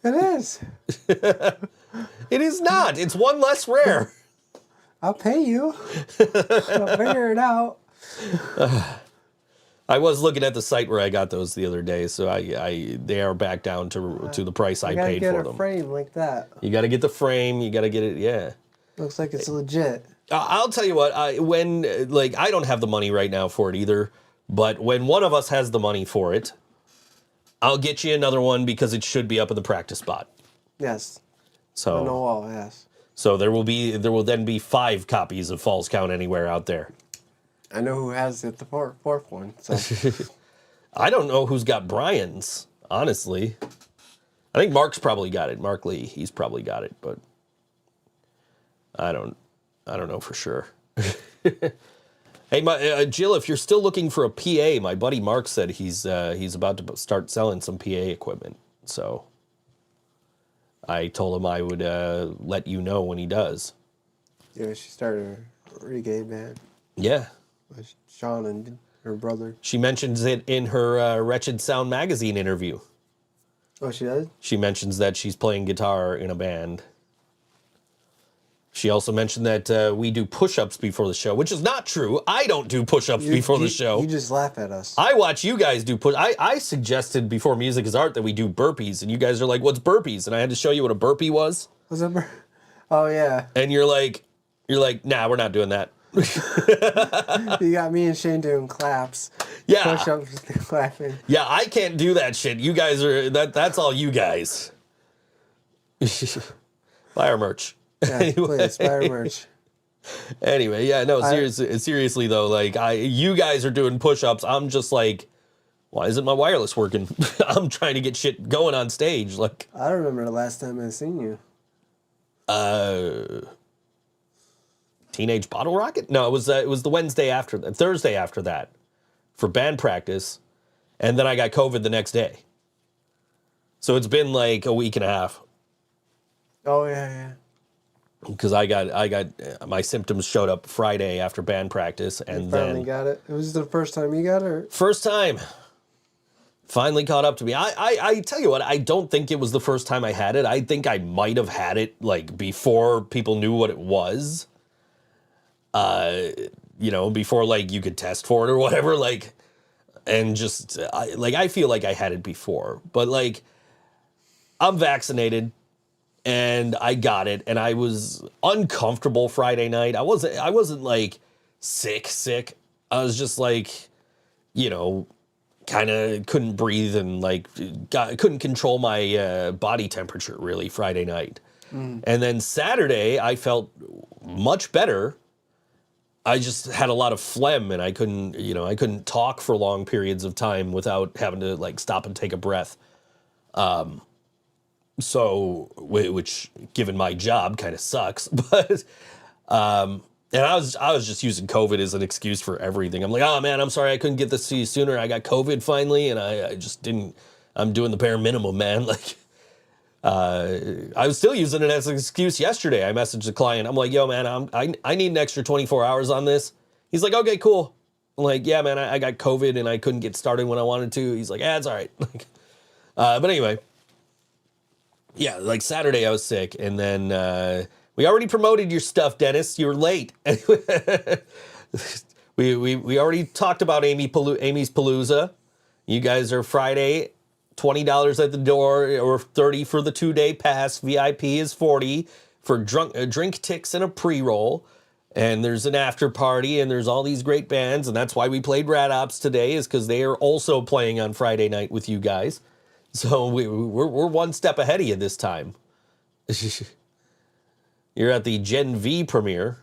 It is. It is not. It's one less rare. I'll pay you. I'll figure it out. I was looking at the site where I got those the other day, so they are back down to the price I paid for them. You gotta get a frame like that. You gotta get the frame. You gotta get it. Yeah. Looks like it's legit. I'll tell you what. I don't have the money right now for it either. But when one of us has the money for it, I'll get you another one because it should be up in the practice spot. Yes. So on the wall. Yes. So there will then be 5 copies of Falls Count Anywhere out there. I know who has the fourth one. So. I don't know who's got Brian's, honestly. I think Mark's probably got it. Mark Lee, he's probably got it, but I don't know for sure. Hey, Jill, if you're still looking for a PA, my buddy Mark said he's about to start selling some PA equipment. So I told him I would let you know when he does. Yeah, she started a reggae band. Yeah. With Sean and her brother. She mentions it in her Wretched Sound magazine interview. Oh, she does? She mentions that she's playing guitar in a band. She also mentioned that we do push-ups before the show, which is not true. I don't do push-ups before the show. You just laugh at us. I watch you guys do I suggested before Music is Art that we do burpees, and you guys are like, what's burpees? And I had to show you what a burpee was. What's a burpee? Oh, yeah. And you're like, nah, we're not doing that. You got me and Shane doing claps. Yeah. Push-ups, clapping. Yeah, I can't do that shit. You guys are, that's all you guys. Buy our merch. Yeah, anyway. Please, buy our merch. Anyway, yeah, no, seriously though, like you guys are doing push-ups. I'm just like, why isn't my wireless working? I'm trying to get shit going on stage. Like, I don't remember the last time I seen you. Teenage Bottle Rocket? No, it was the Thursday after that for band practice. And then I got COVID the next day. So it's been like a week and a half. Oh, yeah. Because I got my symptoms showed up Friday after band practice, and You finally then got it. It was the first time you got it? Or? first time finally caught up to me. I tell you what, I don't think it was the first time I had it. I think I might have had it like before people knew what it was. Before like you could test for it or whatever, like, and just I feel like I had it before, but like I'm vaccinated. And I got it, and I was uncomfortable Friday night. I wasn't like sick. I was just like, kind of couldn't breathe and like couldn't control my body temperature really Friday night. And then Saturday I felt much better. I just had a lot of phlegm, and I couldn't talk for long periods of time without having to like stop and take a breath. So, which given my job kind of sucks, but, and I was just using COVID as an excuse for everything. I'm like, oh man, I'm sorry I couldn't get this to you sooner. I got COVID finally, and I just didn't, I'm doing the bare minimum, man. Like, I was still using it as an excuse yesterday. I messaged the client. I'm like, yo man, I need an extra 24 hours on this. He's like, okay, cool. I'm like, yeah, man, I got COVID and I couldn't get started when I wanted to. He's like, it's all right. But anyway. Yeah, like Saturday I was sick, and then we already promoted your stuff, Dennis. You were late. we already talked about Amy's Palooza. You guys are Friday, $20 at the door, or $30 for the 2-day pass. VIP is $40 for drink ticks and a pre-roll. And there's an after party, and there's all these great bands, and that's why we played Rad Ops today, is because they are also playing on Friday night with you guys. So we're one step ahead of you this time. You're at the Gen V premiere.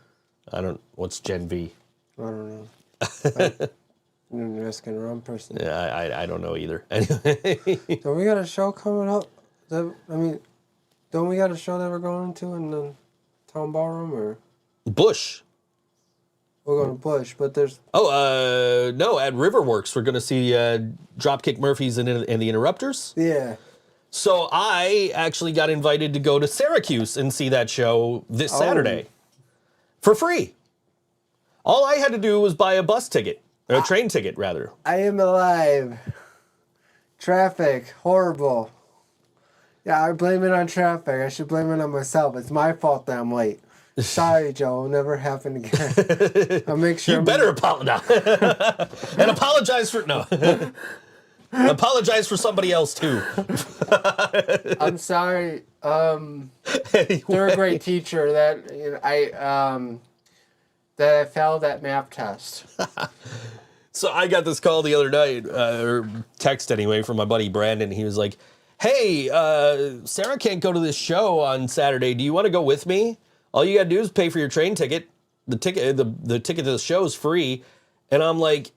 What's Gen V? I don't know. I'm an asking the wrong person. Yeah, I don't know either. Anyway. Don't we got a show coming up? Don't we got a show that we're going to in the town ballroom, or? Bush. We're going to Bush, but there's... no, at Riverworks, we're going to see Dropkick Murphys and the Interrupters. Yeah. So I actually got invited to go to Syracuse and see that show this Saturday. For free. All I had to do was buy a bus ticket, or a train ticket, rather. I am alive. Traffic, horrible. Yeah, I blame it on traffic. I should blame it on myself. It's my fault that I'm late. Sorry, Joe. It'll never happen again. I'll make sure. You better apologize. And apologize for... No. Apologize for somebody else, too. I'm sorry. They're a great teacher. That I failed that math test. So I got this call the other night, or text anyway, from my buddy Brandon. He was like, hey, Sarah can't go to this show on Saturday. Do you want to go with me? All you got to do is pay for your train ticket. The ticket to the show is free. And I'm like,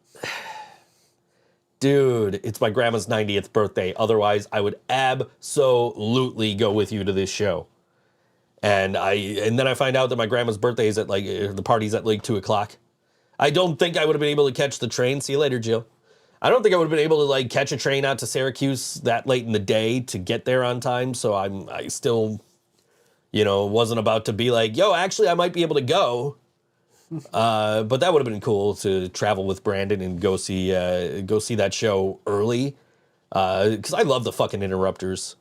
dude, it's my grandma's 90th birthday. Otherwise, I would absolutely go with you to this show. And then I find out that my grandma's birthday is at the party's at 2:00. I don't think I would have been able to catch the train. See you later, Jill. I don't think I would have been able to catch a train out to Syracuse that late in the day to get there on time. So I still, wasn't about to be like, yo, actually I might be able to go. But that would have been cool to travel with Brandon and go see that show early. Because I love the fucking Interrupters.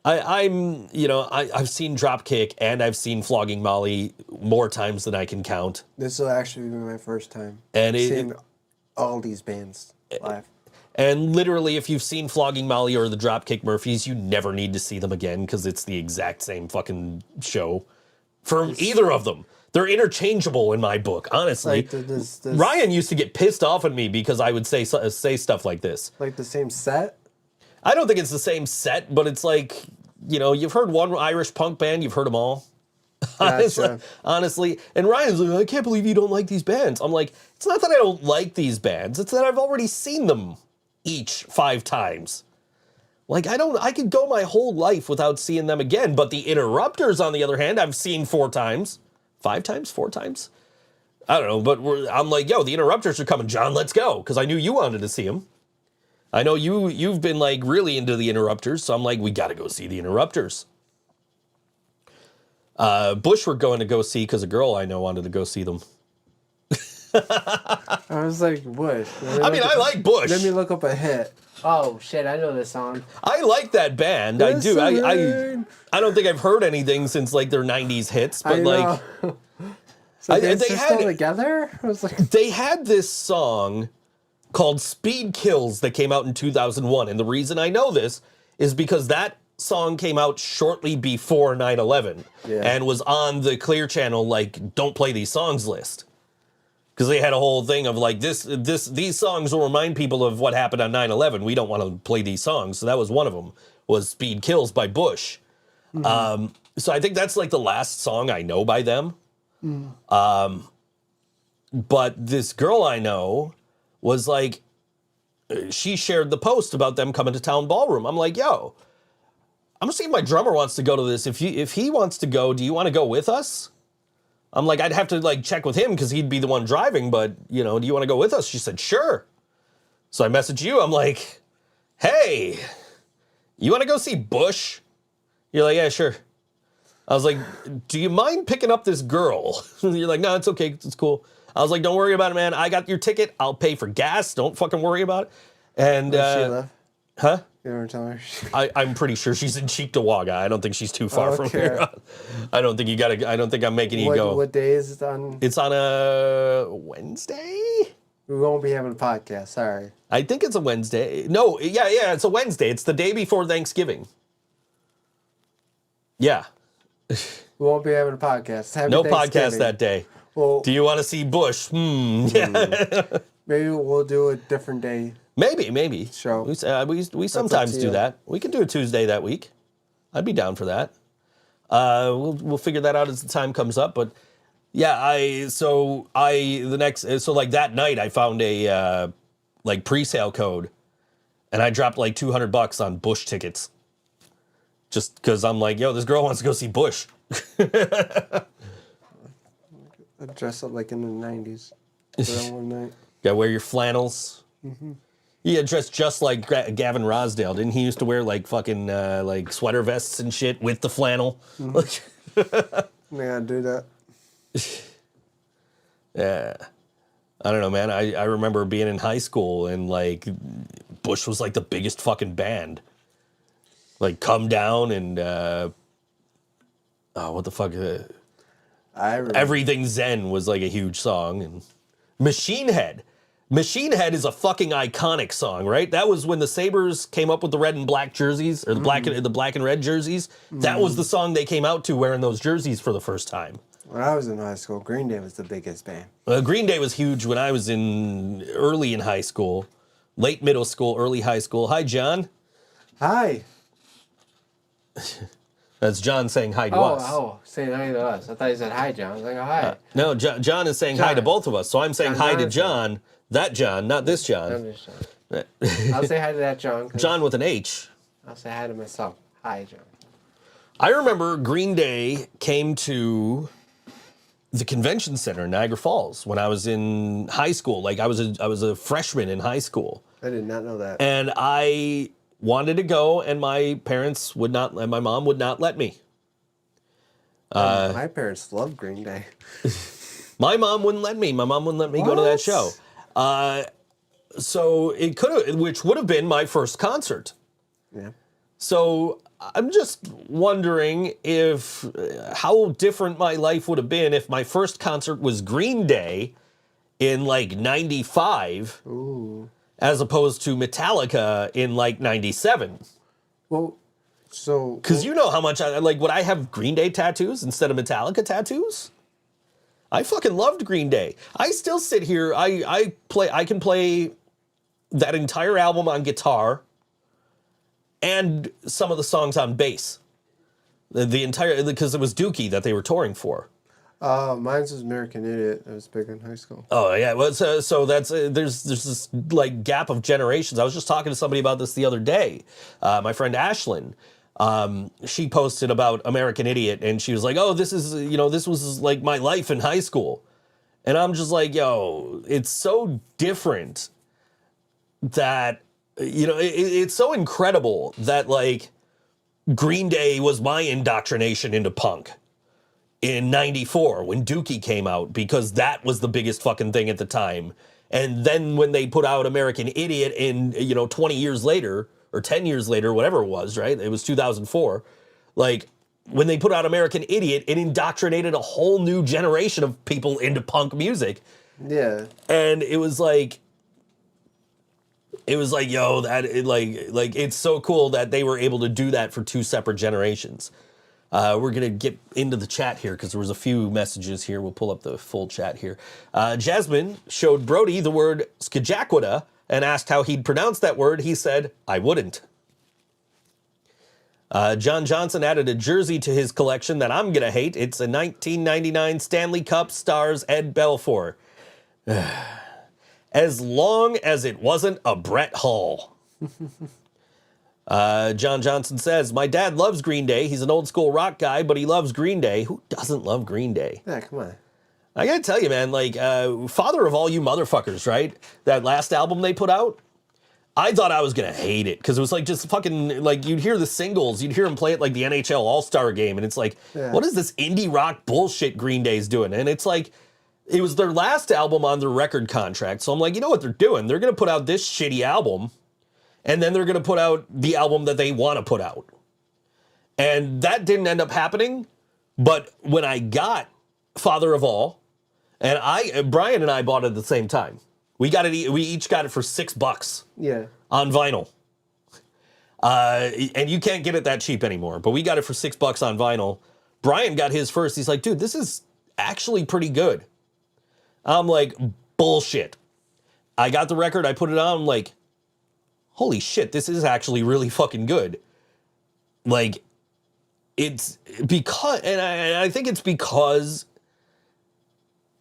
I've seen Dropkick and I've seen Flogging Molly more times than I can count. This will actually be my first time seeing all these bands live. And literally, if you've seen Flogging Molly or the Dropkick Murphys, you never need to see them again because it's the exact same fucking show for either of them. They're interchangeable in my book, honestly. Ryan used to get pissed off at me because I would say stuff like this. Like the same set? I don't think it's the same set, but it's like, you've heard one Irish punk band, you've heard them all. Gotcha. Honestly. And Ryan's like, I can't believe you don't like these bands. I'm like, it's not that I don't like these bands. It's that I've already seen them each 5 times. Like, I could go my whole life without seeing them again. But the Interrupters, on the other hand, I've seen 4 times, 4 times. I don't know, but I'm like, yo, the Interrupters are coming, John. Let's go, because I knew you wanted to see them. I know you've been like really into the Interrupters, so I'm like, we got to go see the Interrupters. Bush we're going to go see because a girl I know wanted to go see them. I was like, Bush. I mean, I like Bush. Let me look up a hit. Oh shit, I know this song. I like that band. I do. I don't think I've heard anything since like their 90s hits, but like so they still together? I was like, they had this song called Speed Kills that came out in 2001, and the reason I know this is because that song came out shortly before 9/11 and was on the Clear Channel like don't play these songs list. Because they had a whole thing of like these songs will remind people of what happened on 9/11. We don't want to play these songs. So that was one of them, was Speed Kills by Bush. Mm-hmm. So I think that's like the last song I know by them. Mm. But this girl I know was like, she shared the post about them coming to Town Ballroom. I'm like, yo, I'm gonna see if my drummer wants to go to this. If he wants to go, do you want to go with us? I'm like, I'd have to like check with him because he'd be the one driving, but you know, do you want to go with us? She said, sure. So I messaged you. I'm like, hey, you want to go see Bush? You're like, yeah, sure. I was like, do you mind picking up this girl? You're like, no, it's okay. It's cool. I was like, don't worry about it, man. I got your ticket. I'll pay for gas. Don't fucking worry about it. And, she left? Huh? You ever tell her? I'm pretty sure she's in Cheektowaga. I don't think she's too far from here. I don't think I'm making you go. What day is it on? It's on a Wednesday? We won't be having a podcast, sorry. I think it's a Wednesday. No, yeah, it's a Wednesday. It's the day before Thanksgiving. Yeah. We won't be having a podcast. No podcast that day. Well, do you want to see Bush? Yeah. Maybe we'll do a different day. Maybe. Show. We sometimes do that. We can do a Tuesday that week. I'd be down for that. We'll figure that out as the time comes up. But yeah, like that night I found a like pre-sale code, and I dropped like $200 on Bush tickets, just because I'm like, yo, this girl wants to go see Bush. I dress up like in the 90s. For one night. Gotta wear your flannels. Mm-hmm. Yeah, dressed just like Gavin Rosdale. Didn't he used to wear like fucking like sweater vests and shit with the flannel? Mm-hmm. Yeah, do that. Yeah. I don't know, man. I remember being in high school and like Bush was like the biggest fucking band. Like Come Down and what the fuck? Everything Zen was like a huge song, and Machine Head. Machine Head is a fucking iconic song, right? That was when the Sabres came up with the red and black jerseys, or the black and red jerseys. Mm. That was the song they came out to wearing those jerseys for the first time. When I was in high school, Green Day was the biggest band. Green Day was huge when I was early in high school, late middle school, early high school. Hi, John. Hi. That's John saying hi to us. Oh, saying hi to us. I thought you said hi, John. I was like, oh, hi. No, John is saying hi to both of us. So I'm saying hi to John. That John, not this John. I'll say hi to that John. John with an H. I'll say hi to myself. Hi, John. I remember Green Day came to the convention center in Niagara Falls when I was in high school. Like I was a freshman in high school. I did not know that. And I wanted to go, and my parents would not, and my mom would not let me. My parents loved Green Day. My mom wouldn't let me. My mom wouldn't let me go to that show. So it could have, which would have been my first concert. Yeah. So I'm just wondering how different my life would have been if my first concert was Green Day in like 95. Ooh. As opposed to Metallica in like 97. Well, so... Because you know how much would I have Green Day tattoos instead of Metallica tattoos? I fucking loved Green Day. I still sit here, I can play that entire album on guitar and some of the songs on bass. The entire, because it was Dookie that they were touring for. Mine was American Idiot. I was big in high school. Oh yeah, well, so that's there's this like gap of generations. I was just talking to somebody about this the other day. My friend Ashlyn, she posted about American Idiot, and she was like, "Oh, this was like my life in high school," and I'm just like, "Yo, it's so different that it's so incredible that like Green Day was my indoctrination into punk in '94 when Dookie came out, because that was the biggest fucking thing at the time." And then when they put out American Idiot in, 20 years later or 10 years later, whatever it was, right? It was 2004. Like, when they put out American Idiot, it indoctrinated a whole new generation of people into punk music. Yeah. And it was like, yo, it's so cool that they were able to do that for two separate generations. We're going to get into the chat here because there was a few messages here. We'll pull up the full chat here. Jasmine showed Brody the word Skajakwada and asked how he'd pronounce that word. He said, "I wouldn't." John Johnson added a jersey to his collection that I'm going to hate. It's a 1999 Stanley Cup, stars Ed Belfour. As long as it wasn't a Brett Hull. John Johnson says, "My dad loves Green Day. He's an old school rock guy, but he loves Green Day." Who doesn't love Green Day? Yeah, come on. I gotta tell you, man, like, Father of All You Motherfuckers, right? That last album they put out, I thought I was gonna hate it, because it was like just fucking, like, you'd hear the singles, you'd hear them play it like the NHL All-Star Game, and it's like, What is this indie rock bullshit Green Day's doing? And it's like, it was their last album on their record contract, so I'm like, you know what they're doing? They're gonna put out this shitty album, and then they're going to put out the album that they want to put out. And that didn't end up happening. But when I got Father of All, and Brian and I bought it at the same time. We each got it for $6 on vinyl. And you can't get it that cheap anymore. But we got it for $6 on vinyl. Brian got his first. He's like, "Dude, this is actually pretty good." I'm like, "Bullshit." I got the record. I put it on. I'm like, holy shit, this is actually really fucking good. Like, it's because, and I think it's because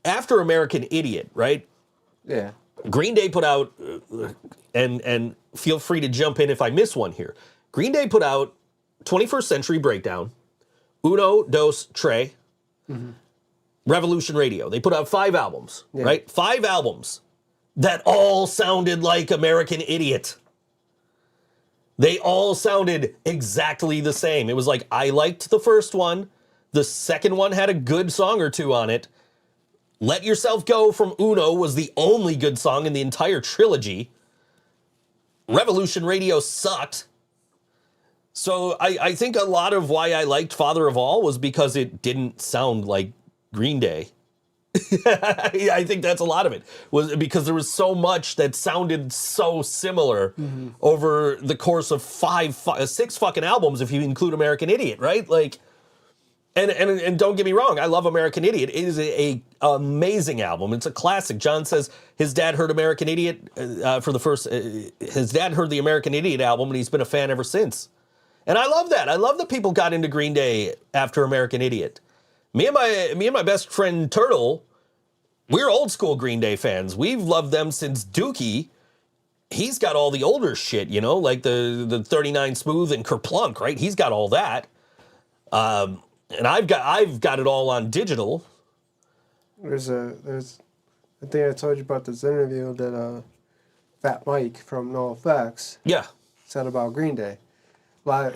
after American Idiot, right? Yeah. Green Day put out, and feel free to jump in if I miss one here. Green Day put out 21st Century Breakdown, Uno, Dos, Tres, Revolution Radio. They put out 5 albums, right? 5 albums that all sounded like American Idiot. They all sounded exactly the same. It was like, I liked the first one. The second one had a good song or two on it. Let Yourself Go from Uno was the only good song in the entire trilogy. Revolution Radio sucked. So I think a lot of why I liked Father of All was because it didn't sound like Green Day. I think that's a lot of it, was because there was so much that sounded so similar over the course of 6 fucking albums, if you include American Idiot, right? Like, and don't get me wrong, I love American Idiot. It is a amazing album. It's a classic. John says his dad heard American Idiot his dad heard the American Idiot album, and he's been a fan ever since. And I love that. I love that people got into Green Day after American Idiot. Me and my best friend Turtle, we're old school Green Day fans. We've loved them since Dookie. He's got all the older shit, like the 39 Smooth and Kerplunk, right? He's got all that. And I've got it all on digital. There's I think I told you about this interview that Fat Mike from NoFX said about Green Day.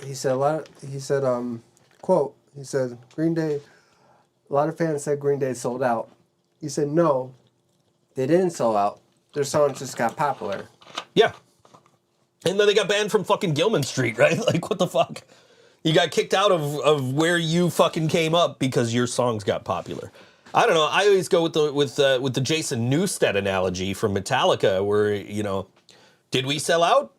He said, quote, he said, Green Day, a lot of fans said Green Day sold out. He said, no, they didn't sell out. Their songs just got popular. Yeah. And then they got banned from fucking Gilman Street, right? Like, what the fuck? You got kicked out of where you fucking came up because your songs got popular. I don't know. I always go with the Jason Newsted analogy from Metallica, where, did we sell out?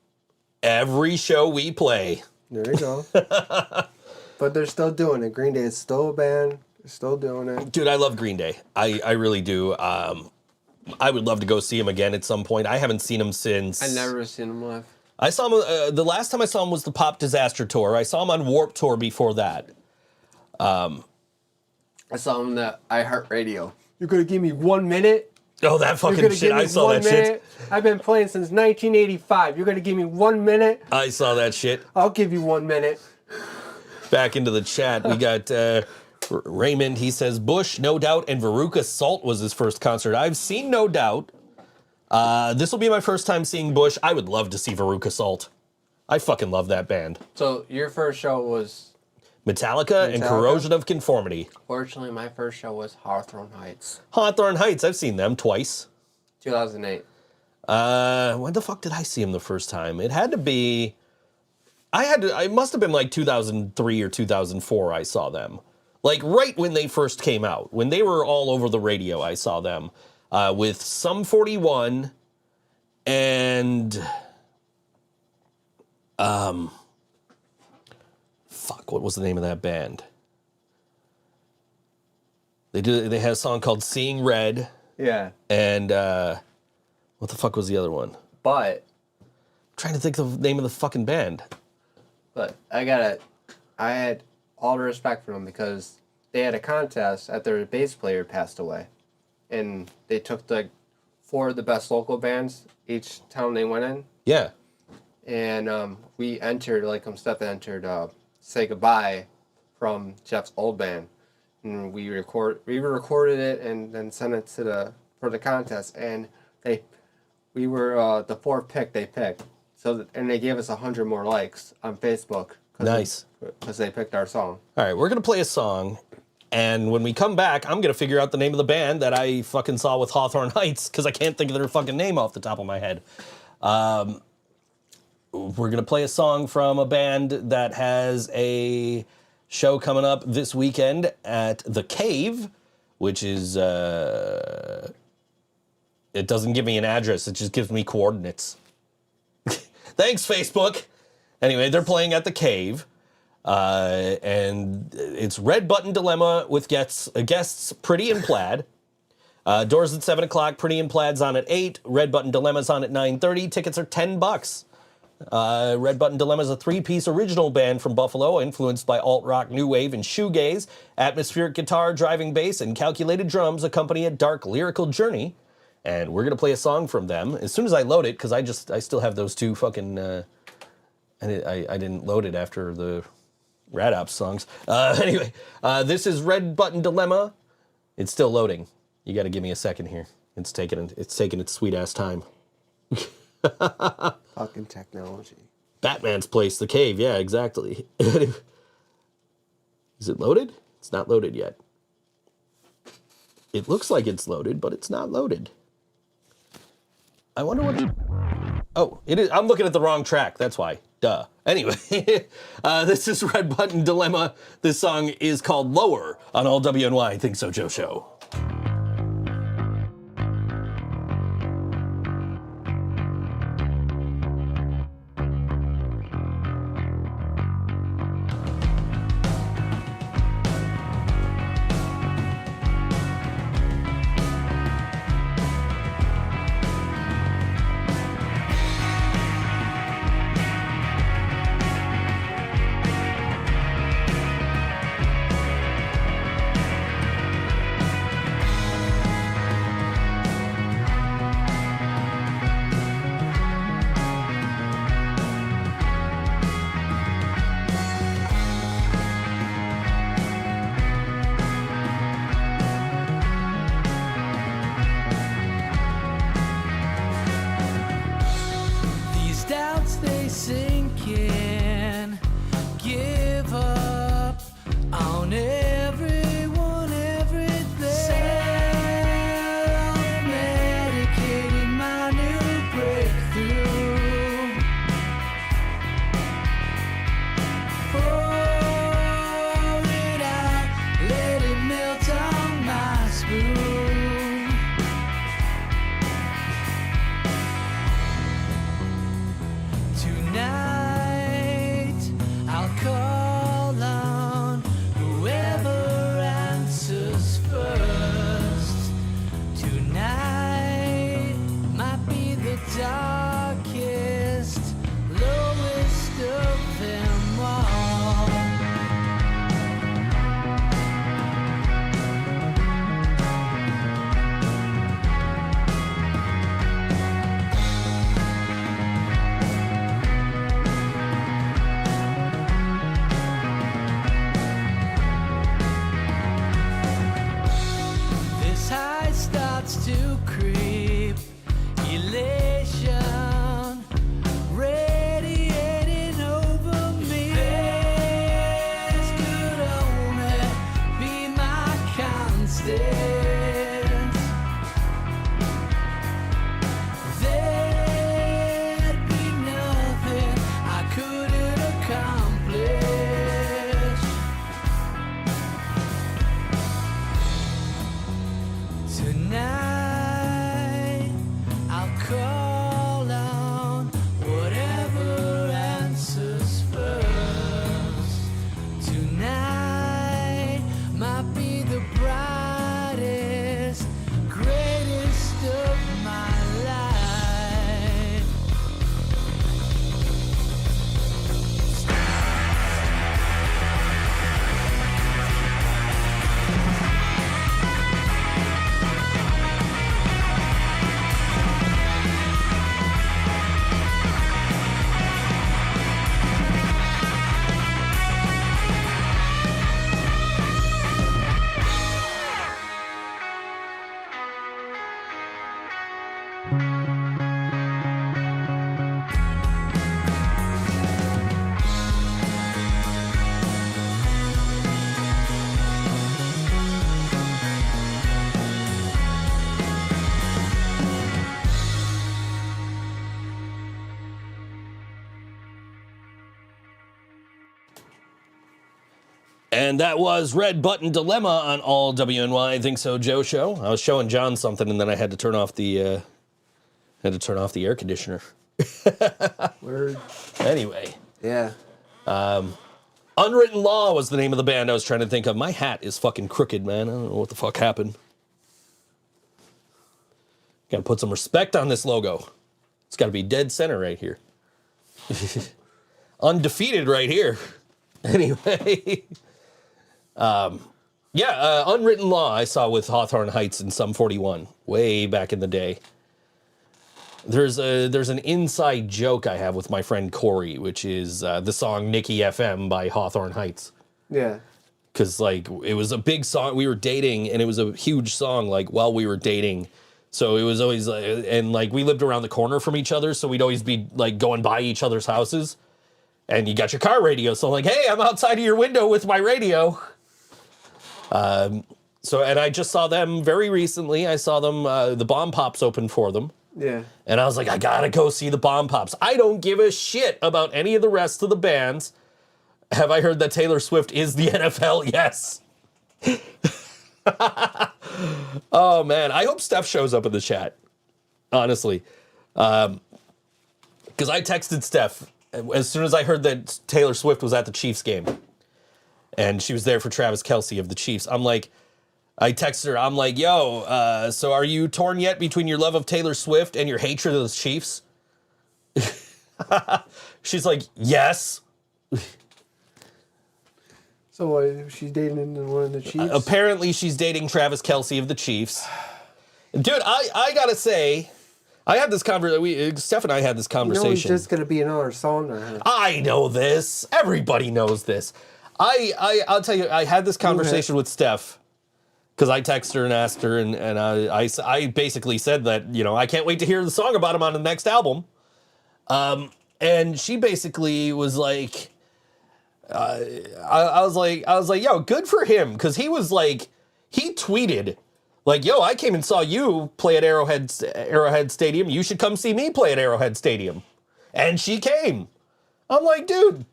Every show we play. There you go. But they're still doing it. Green Day is still a band. They're still doing it. Dude, I love Green Day. I really do. I would love to go see him again at some point. I haven't seen him since... I never seen him live. I saw him... the last time I saw him was the Pop Disaster Tour. I saw him on Warped Tour before that. I saw him at iHeartRadio. You're going to give me 1 minute? Oh, that fucking shit. I saw that shit. I've been playing since 1985. You're going to give me 1 minute? I saw that shit. I'll give you 1 minute. back into the chat. We got Raymond. He says Bush, No Doubt, and Veruca Salt was his first concert. I've seen No Doubt. This will be my first time seeing Bush. I would love to see Veruca Salt. I fucking love that band. So your first show was Metallica and Corrosion of Conformity. Fortunately, my first show was Hawthorne Heights. Hawthorne Heights, I've seen them twice. 2008. When the fuck did I see them the first time? It had to be... it must have been like 2003 or 2004 I saw them. Like right when they first came out. When they were all over the radio, I saw them. With Sum 41 and... Fuck, what was the name of that band? They had a song called Seeing Red. Yeah. And what the fuck was the other one? But I'm trying to think of the name of the fucking band. But I had all the respect for them because they had a contest after their bass player passed away. And they took the 4 of the best local bands each town they went in. Yeah. And we entered, Steph entered Say Goodbye from Jeff's old band. And we recorded it and then sent it for the contest. And we were the 4th pick they picked. And they gave us 100 more likes on Facebook. Nice. Because they picked our song. All right, we're going to play a song. And when we come back, I'm going to figure out the name of the band that I fucking saw with Hawthorne Heights because I can't think of their fucking name off the top of my head. We're going to play a song from a band that has a show coming up this weekend at The Cave, which is... it doesn't give me an address. It just gives me coordinates. Thanks, Facebook. Anyway, they're playing at The Cave. And it's Red Button Dilemma with guests Pretty and Plaid. Doors at 7 o'clock. Pretty and Plaid's on at 8. Red Button Dilemma's on at 9:30. Tickets are $10. Red Button Dilemma is a 3-piece original band from Buffalo, influenced by alt-rock, new wave, and shoegaze. Atmospheric guitar, driving bass, and calculated drums accompany a dark lyrical journey. And we're going to play a song from them as soon as I load it, because I still have those 2 fucking... I didn't load it after the Rad Ops songs. Anyway, this is Red Button Dilemma. It's still loading. You got to give me a second here. It's taking its sweet-ass time. Fucking technology. Batman's Place, The Cave. Yeah, exactly. Is it loaded? It's not loaded yet. It looks like it's loaded, but it's not loaded. I wonder what... Oh, it is. I'm looking at the wrong track. That's why. Duh. Anyway, this is Red Button Dilemma. This song is called Lower on All WNY Think So Joe Show. distance, there'd be nothing I couldn't accomplish. Tonight I'll call on whatever answers first. Tonight might be the brightest, greatest of my life. And that was Red Button Dilemma on all WNY Think So Joe show. I was showing John something, and then I had to turn off the air conditioner. Word. Anyway, Yeah. Unwritten Law was the name of the band I was trying to think of. My hat is fucking crooked, man. I don't know what the fuck happened. Gotta put some respect on this logo. It's gotta be dead center right here. Undefeated right here. Anyway. Unwritten Law I saw with Hawthorne Heights in Sum 41 way back in the day. There's an inside joke I have with my friend Corey, which is the song Nicky FM by Hawthorne Heights. Yeah. Because, like, it was a big song. We were dating, and it was a huge song, like, while we were dating. So it was always, and, like, we lived around the corner from each other, so we'd always be, like, going by each other's houses. And you got your car radio, so I'm like, hey, I'm outside of your window with my radio. And I just saw them very recently. I saw them, the Bomb Pops opened for them. Yeah. And I was like, I gotta go see the Bomb Pops. I don't give a shit about any of the rest of the bands. Have I heard that Taylor Swift is the NFL? Yes. Oh, man. I hope Steph shows up in the chat, honestly. Because I texted Steph as soon as I heard that Taylor Swift was at the Chiefs game. And she was there for Travis Kelce of the Chiefs. I texted her, I'm like, yo, so are you torn yet between your love of Taylor Swift and your hatred of the Chiefs? She's like, yes. So what, she's dating one of the Chiefs? Apparently she's dating Travis Kelce of the Chiefs. Dude, I gotta say, I had this conversation, Steph and I had this conversation. You know, it's just gonna be another song or her. I know this. Everybody knows this. I'll tell you, I had this conversation with Steph. Because I texted her and asked her, and I basically said that, you know, I can't wait to hear the song about him on the next album. And she basically was like, I was like, yo, good for him. Because he was like, he tweeted, like, yo, I came and saw you play at Arrowhead Stadium. You should come see me play at Arrowhead Stadium. And she came. I'm like, dude,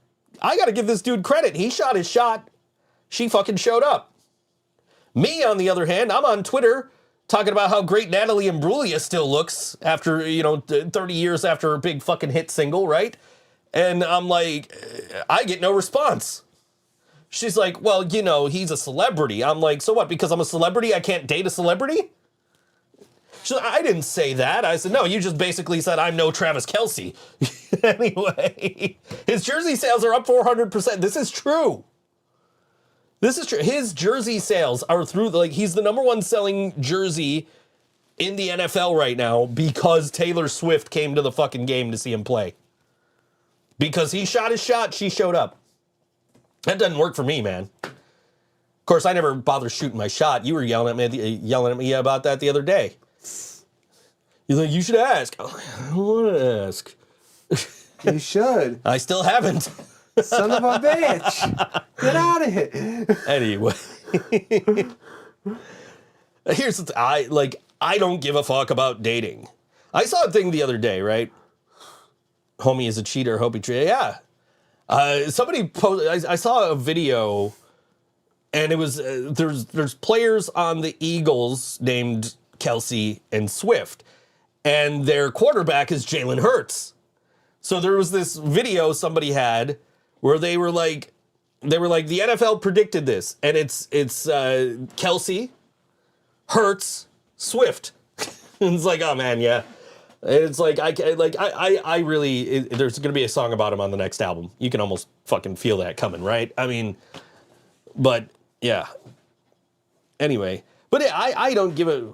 I got to give this dude credit. He shot his shot. She fucking showed up. Me, on the other hand, I'm on Twitter talking about how great Natalie Imbruglia still looks after, 30 years after her big fucking hit single, right? And I'm like, I get no response. She's like, well, he's a celebrity. I'm like, so what? Because I'm a celebrity, I can't date a celebrity? She's like, I didn't say that. I said, no, you just basically said I'm no Travis Kelce. Anyway, his jersey sales are up 400%. This is true. This is true. His jersey sales are through, he's the number one selling jersey in the NFL right now because Taylor Swift came to the fucking game to see him play. Because he shot his shot, she showed up. That doesn't work for me, man. Of course, I never bother shooting my shot. You were yelling at me about that the other day. You're like, you should ask. I don't want to ask. You should. I still haven't. Son of a bitch. Get out of here. Anyway. Here's the I don't give a fuck about dating. I saw a thing the other day, right? Homie is a cheater. Hope he treats. Yeah. Somebody posted. I saw a video, and it was there's players on the Eagles named Kelsey and Swift, and their quarterback is Jalen Hurts. So there was this video somebody had where they were like the NFL predicted this, and it's Kelsey, Hurts, Swift. It's like, oh man, yeah. It's like I really there's gonna be a song about him on the next album. You can almost fucking feel that coming, right? I mean, but yeah. Anyway, but I don't give a.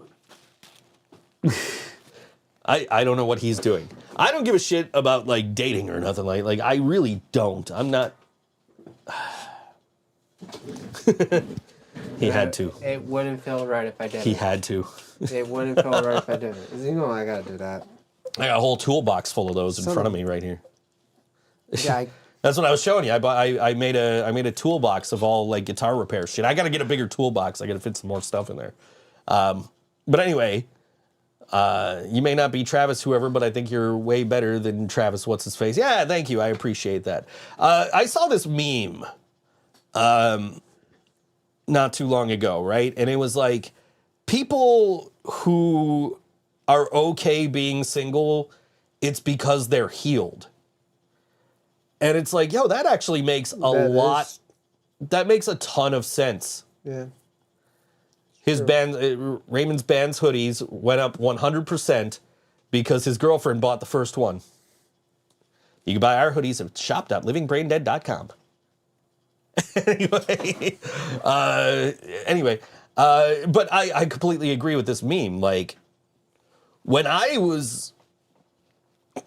I don't know what he's doing. I don't give a shit about like dating or nothing like I really don't. I'm not. He had to. It wouldn't feel right if I did. He had to. It wouldn't feel right if I didn't. You know I gotta do that. I got a whole toolbox full of those in front of me right here. Yeah. That's what I was showing you. I made a toolbox of all like guitar repair shit. I got to get a bigger toolbox. I got to fit some more stuff in there. But anyway, you may not be Travis whoever, but I think you're way better than Travis what's his face. Yeah, thank you. I appreciate that. I saw this meme not too long ago, right? And it was like people who are okay being single, it's because they're healed. And it's like, yo, that actually makes that makes a ton of sense. Yeah. His band, Raymond's band's hoodies went up 100% because his girlfriend bought the first one. You can buy our hoodies at shop.livingbraindead.com. Anyway, but I completely agree with this meme. Like, when I was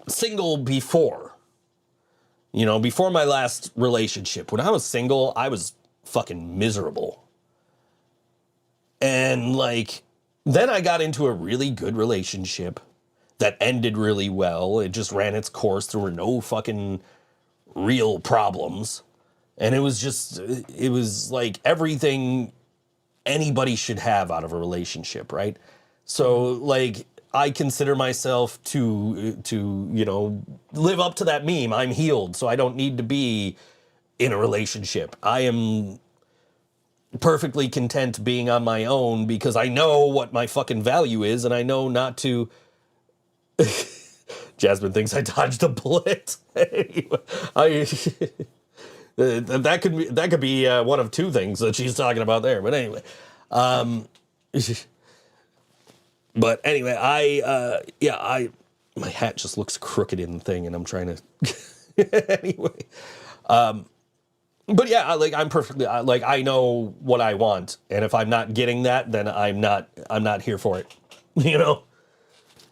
single before my last relationship, when I was single, I was fucking miserable. And like, then I got into a really good relationship that ended really well. It just ran its course. There were no fucking real problems. And it was like everything anybody should have out of a relationship, right? So like, I consider myself to live up to that meme. I'm healed, so I don't need to be in a relationship. I am perfectly content being on my own because I know what my fucking value is, and I know not to. Jasmine thinks I dodged a bullet. That could be one of two things that she's talking about there. But anyway. But anyway, my hat just looks crooked in the thing, and I'm trying to. Anyway, but yeah, like I'm perfectly like I know what I want, and if I'm not getting that, then I'm not here for it, you know.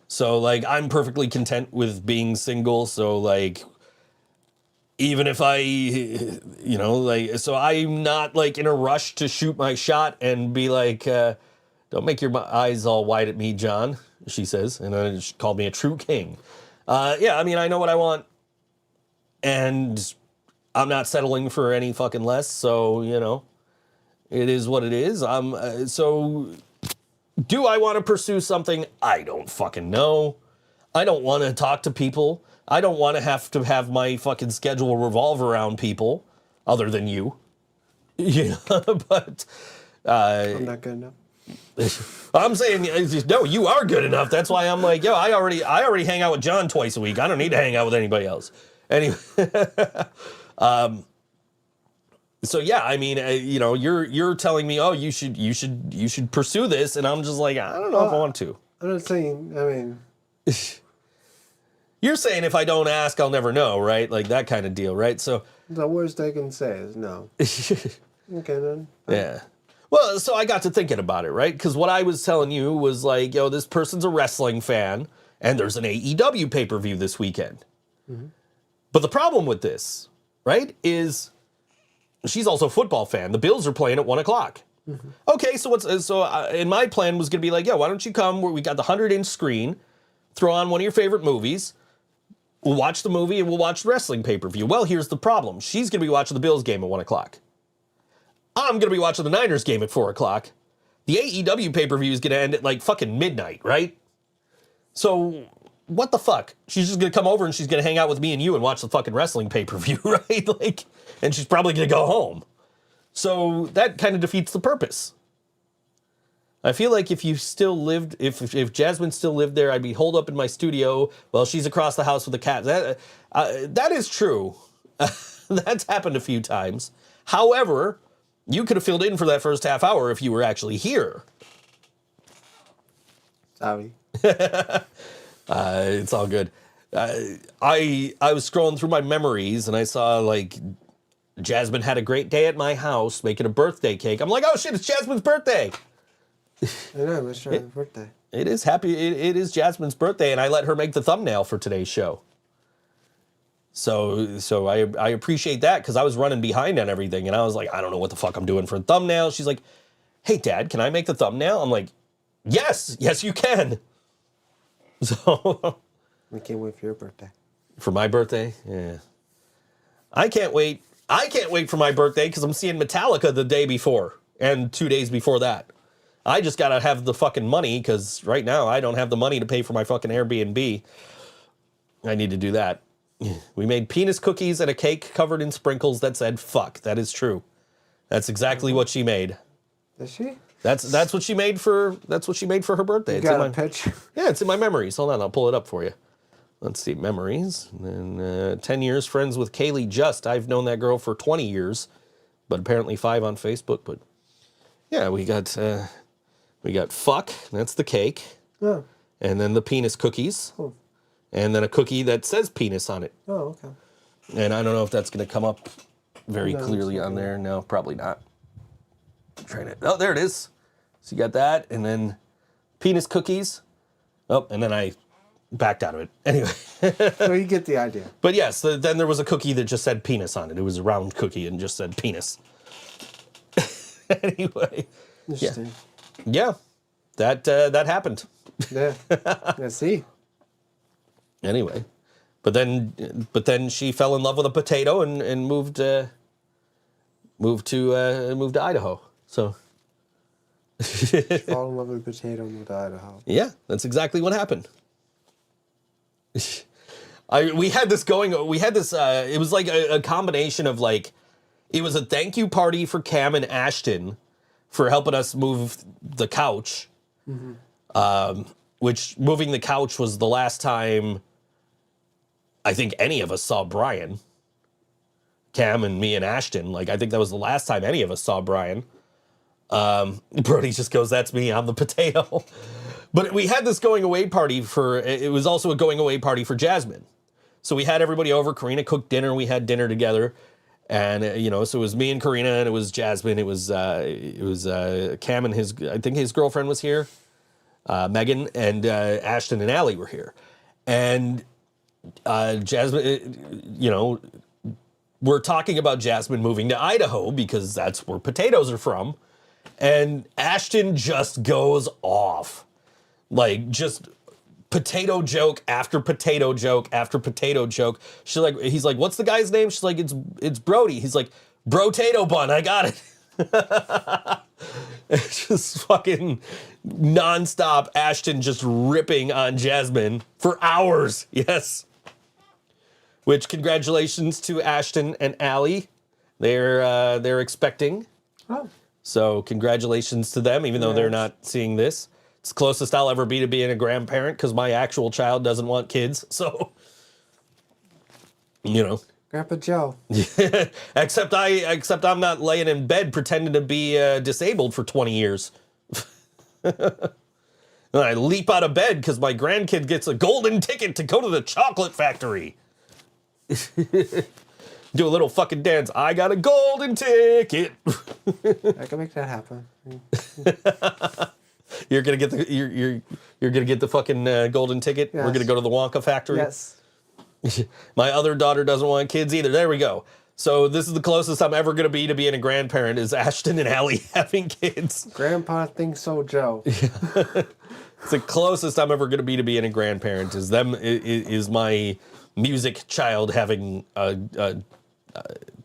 So like I'm perfectly content with being single. So like, even if so I'm not like in a rush to shoot my shot and be like. Don't make your eyes all wide at me, John, she says. And then she called me a true king. Yeah, I mean, I know what I want. And I'm not settling for any fucking less. So, it is what it is. So, do I want to pursue something? I don't fucking know. I don't want to talk to people. I don't want to have my fucking schedule revolve around people other than you. Yeah, but... I'm not good enough. I'm saying, no, you are good enough. That's why I'm like, yo, I already hang out with John twice a week. I don't need to hang out with anybody else. Anyway, so yeah, I mean, you're telling me, oh, you should pursue this, and I'm just like, I don't know if I want to. I'm not saying. I mean, you're saying if I don't ask, I'll never know, right? Like that kind of deal, right? So the worst I can say is no. Okay then. Yeah. Well, so I got to thinking about it, right? Because what I was telling you was like, yo, this person's a wrestling fan, and there's an AEW pay-per-view this weekend. Mm-hmm. But the problem with this, right, is she's also a football fan. The Bills are playing at 1 o'clock. Mm-hmm. Okay, so and my plan was going to be like, yo, why don't you come? We got the 100-inch screen, throw on one of your favorite movies, we'll watch the movie, and we'll watch the wrestling pay-per-view. Well, here's the problem. She's going to be watching the Bills game at 1 o'clock. I'm going to be watching the Niners game at 4 o'clock. The AEW pay-per-view is going to end at like fucking midnight, right? So what the fuck? She's just going to come over and she's going to hang out with me and you and watch the fucking wrestling pay-per-view, right? Like, and she's probably going to go home. So that kind of defeats the purpose. I feel like if you still lived, if Jasmine still lived there, I'd be holed up in my studio while she's across the house with the cat. That is true. That's happened a few times. However, you could have filled in for that first half hour if you were actually here. Sorry. It's all good. I was scrolling through my memories and I saw like Jasmine had a great day at my house making a birthday cake. I'm like, oh shit, it's Jasmine's birthday. I know, it's her birthday. It is happy. It is Jasmine's birthday, and I let her make the thumbnail for today's show. So I appreciate that because I was running behind on everything, and I was like, I don't know what the fuck I'm doing for a thumbnail. She's like, hey, Dad, can I make the thumbnail? I'm like, yes, you can. So I can't wait for your birthday. For my birthday, yeah. I can't wait. I can't wait for my birthday because I'm seeing Metallica the day before and 2 days before that. I just gotta have the fucking money because right now I don't have the money to pay for my fucking Airbnb. I need to do that. We made penis cookies and a cake covered in sprinkles that said fuck. That is true. That's exactly what she made. Is she? That's what she made for her birthday. You got a picture? Yeah, it's in my memories. Hold on, I'll pull it up for you. Let's see, memories. And then 10 years friends with Kaylee Just. I've known that girl for 20 years, but apparently 5 on Facebook. But yeah, we got fuck. That's the cake. Oh. And then the penis cookies. Oh. And then a cookie that says penis on it. Oh, okay. And I don't know if that's going to come up very No, clearly it's on not. there. No, probably not. I'm trying to. Oh, there it is. So you got that, and then penis cookies. Oh, and then I backed out of it. Anyway. So you get the idea. But yes, then there was a cookie that just said penis on it. It was a round cookie and just said penis. Anyway. Interesting. Yeah. That happened. Yeah. I see. Anyway. But then she fell in love with a potato and moved to Idaho. So Fall in love with a potato and moved to Idaho. yeah, that's exactly what happened. We had this going. We had this. It was like a combination of like, it was a thank you party for Cam and Ashton for helping us move the couch. Mm-hmm. Which moving the couch was the last time I think any of us saw Brian. Cam and me and Ashton. Like, I think that was the last time any of us saw Brian. Brody just goes, that's me, I'm the potato. But we had this going away party it was also a going away party for Jasmine. So we had everybody over, Karina cooked dinner, we had dinner together. And, so it was me and Karina and it was Jasmine, it was Cam and I think his girlfriend was here. Megan and Ashton and Allie were here. And Jasmine, we're talking about Jasmine moving to Idaho because that's where potatoes are from. And Ashton just goes off. Like, just potato joke after potato joke after potato joke. He's like, what's the guy's name? She's like, it's Brody. He's like, Bro-tato bun, I got it. It's just fucking nonstop Ashton just ripping on Jasmine for hours. Yes. Which, congratulations to Ashton and Allie. They're expecting. Oh. So congratulations to them, even though they're not seeing this. It's the closest I'll ever be to being a grandparent because my actual child doesn't want kids. So, Grandpa Joe. except I'm not laying in bed pretending to be disabled for 20 years. And I leap out of bed because my grandkid gets a golden ticket to go to the chocolate factory. Do a little fucking dance. I got a golden ticket. I can make that happen. You're gonna get the fucking golden ticket. Yes. We're gonna go to the Wonka factory. Yes. My other daughter doesn't want kids either. There we go. So this is the closest I'm ever gonna be to being a grandparent is Ashton and Allie having kids. Grandpa thinks so, Joe. It's the closest I'm ever gonna be to being a grandparent is them is my music child having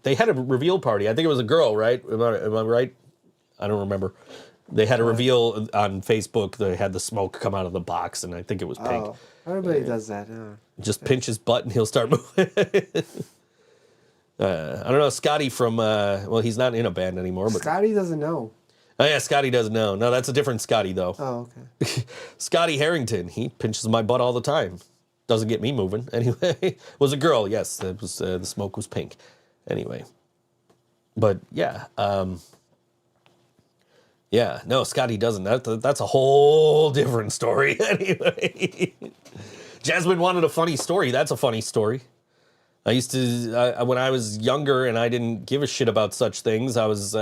they had a reveal party. I think it was a girl, right? Am I right? I don't remember. They had a reveal on Facebook. They had the smoke come out of the box, and I think it was pink. Oh, everybody does that. Yeah. Just pinch his butt, and he'll start moving. I don't know, Scotty from, well, he's not in a band anymore. But Scotty doesn't know. Oh, yeah, Scotty doesn't know. No, that's a different Scotty, though. Oh, okay. Scotty Harrington, he pinches my butt all the time. Doesn't get me moving. Anyway, was a girl, yes. It was, the smoke was pink. Anyway. But, yeah. Yeah, no, Scotty doesn't. That's a whole different story. Anyway. Jasmine wanted a funny story. That's a funny story. I used to, when I was younger and I didn't give a shit about such things, I was,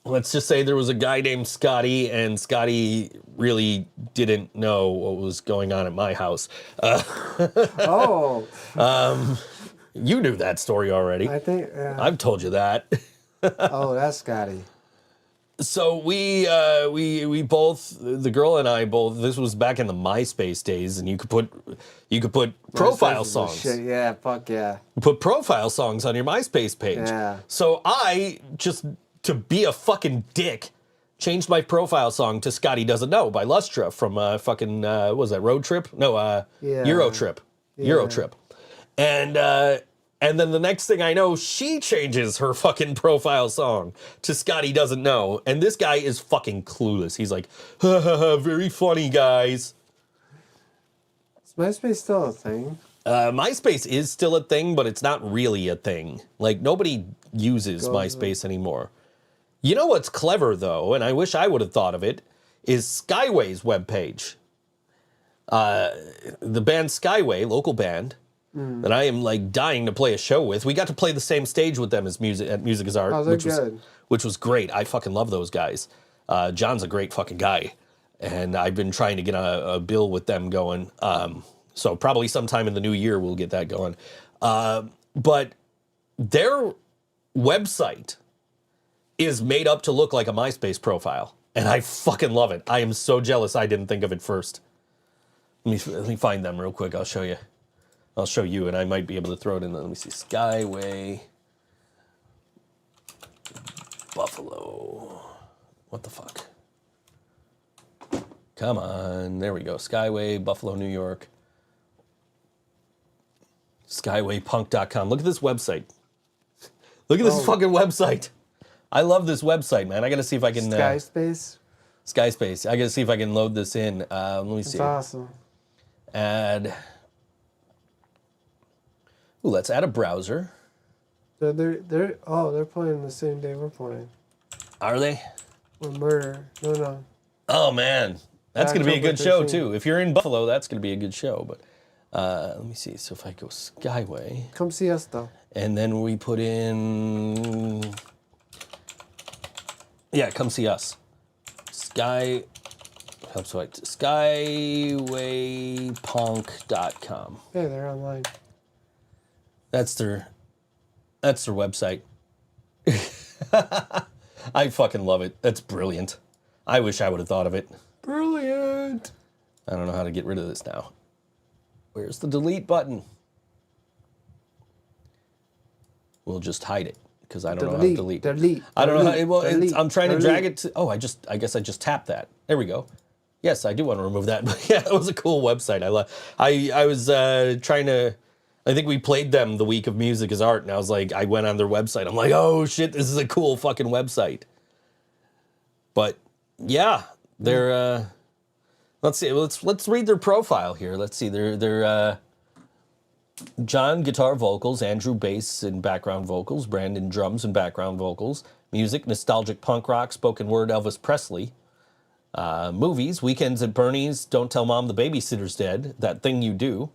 let's just say there was a guy named Scotty, and Scotty really didn't know what was going on at my house. Oh. You knew that story already. I think. I've told you that. Oh, that's Scotty. So we both, the girl and I both, this was back in the MySpace days, and you could put profile songs. Shit. Yeah, fuck yeah. Put profile songs on your MySpace page. Yeah. So I, just to be a fucking dick, changed my profile song to Scotty Doesn't Know by Lustra from fucking, what was that, Road Trip? No, Yeah. Euro Trip. Euro Trip. And then the next thing I know, she changes her fucking profile song to Scotty Doesn't Know. And this guy is fucking clueless. He's like, ha ha ha, very funny, guys. Is MySpace still a thing? MySpace is still a thing, but it's not really a thing. Like, nobody uses MySpace anymore. You know what's clever, though, and I wish I would have thought of it, is Skyway's webpage. The band Skyway, local band, that I am like dying to play a show with. We got to play the same stage with them as Music is Art, Oh, they're good. which was great. I fucking love those guys. John's a great fucking guy, and I've been trying to get a bill with them going. So probably sometime in the new year we'll get that going. But their website is made up to look like a MySpace profile, and I fucking love it. I am so jealous I didn't think of it first. Let me find them real quick. I'll show you. I'll show you, and I might be able to throw it in. Let me see. Skyway. Buffalo. What the fuck? Come on. There we go. Skyway, Buffalo, New York. Skywaypunk.com. Look at this website. Look at this fucking website. I love this website, man. I got to see if I can... Skyspace? Skyspace. I got to see if I can load this in. Let me see. That's awesome. Add... Ooh, let's add a browser. They're playing the same day we're playing. Are they? Or Murder. No. Oh, man. That's going to be a good October show, 13th. too. If you're in Buffalo, that's going to be a good show. But let me see. So if I go Skyway, Come see us, though. and then we put in... Yeah, come see us. Skywaypunk.com. Yeah, they're online. That's their website. I fucking love it. That's brilliant. I wish I would have thought of it. Brilliant. I don't know how to get rid of this now. Where's the delete button? We'll just hide it because I don't know how to delete. Delete. I don't know how. Well, delete, I'm trying to drag delete. it to. Oh, I guess I just tapped that. There we go. Yes, I do want to remove that. But yeah, it was a cool website. I was trying to. I think we played them the week of Music is Art, and I was like, I went on their website. I'm like, oh shit, this is a cool fucking website. But yeah, they're. Let's see. Let's read their profile here. Let's see. They're John guitar vocals, Andrew bass and background vocals, Brandon drums and background vocals, music nostalgic punk rock, spoken word Elvis Presley, movies Weekends at Bernie's, Don't Tell Mom the Babysitter's Dead, That Thing You Do.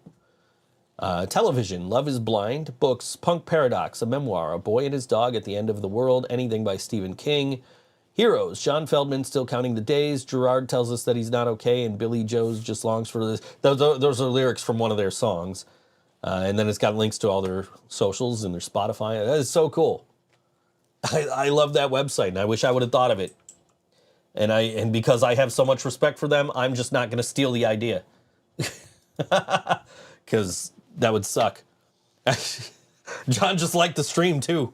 Television, Love is Blind, books, Punk Paradox, a memoir, A Boy and His Dog at the End of the World, anything by Stephen King. Heroes, John Feldman, Still Counting the Days, Gerard tells us that he's not okay, and Billy Joe's just longs for this. Those are lyrics from one of their songs. And then it's got links to all their socials and their Spotify. That is so cool. I love that website, and I wish I would have thought of it. And because I have so much respect for them, I'm just not going to steal the idea. Because that would suck. John just liked the stream, too.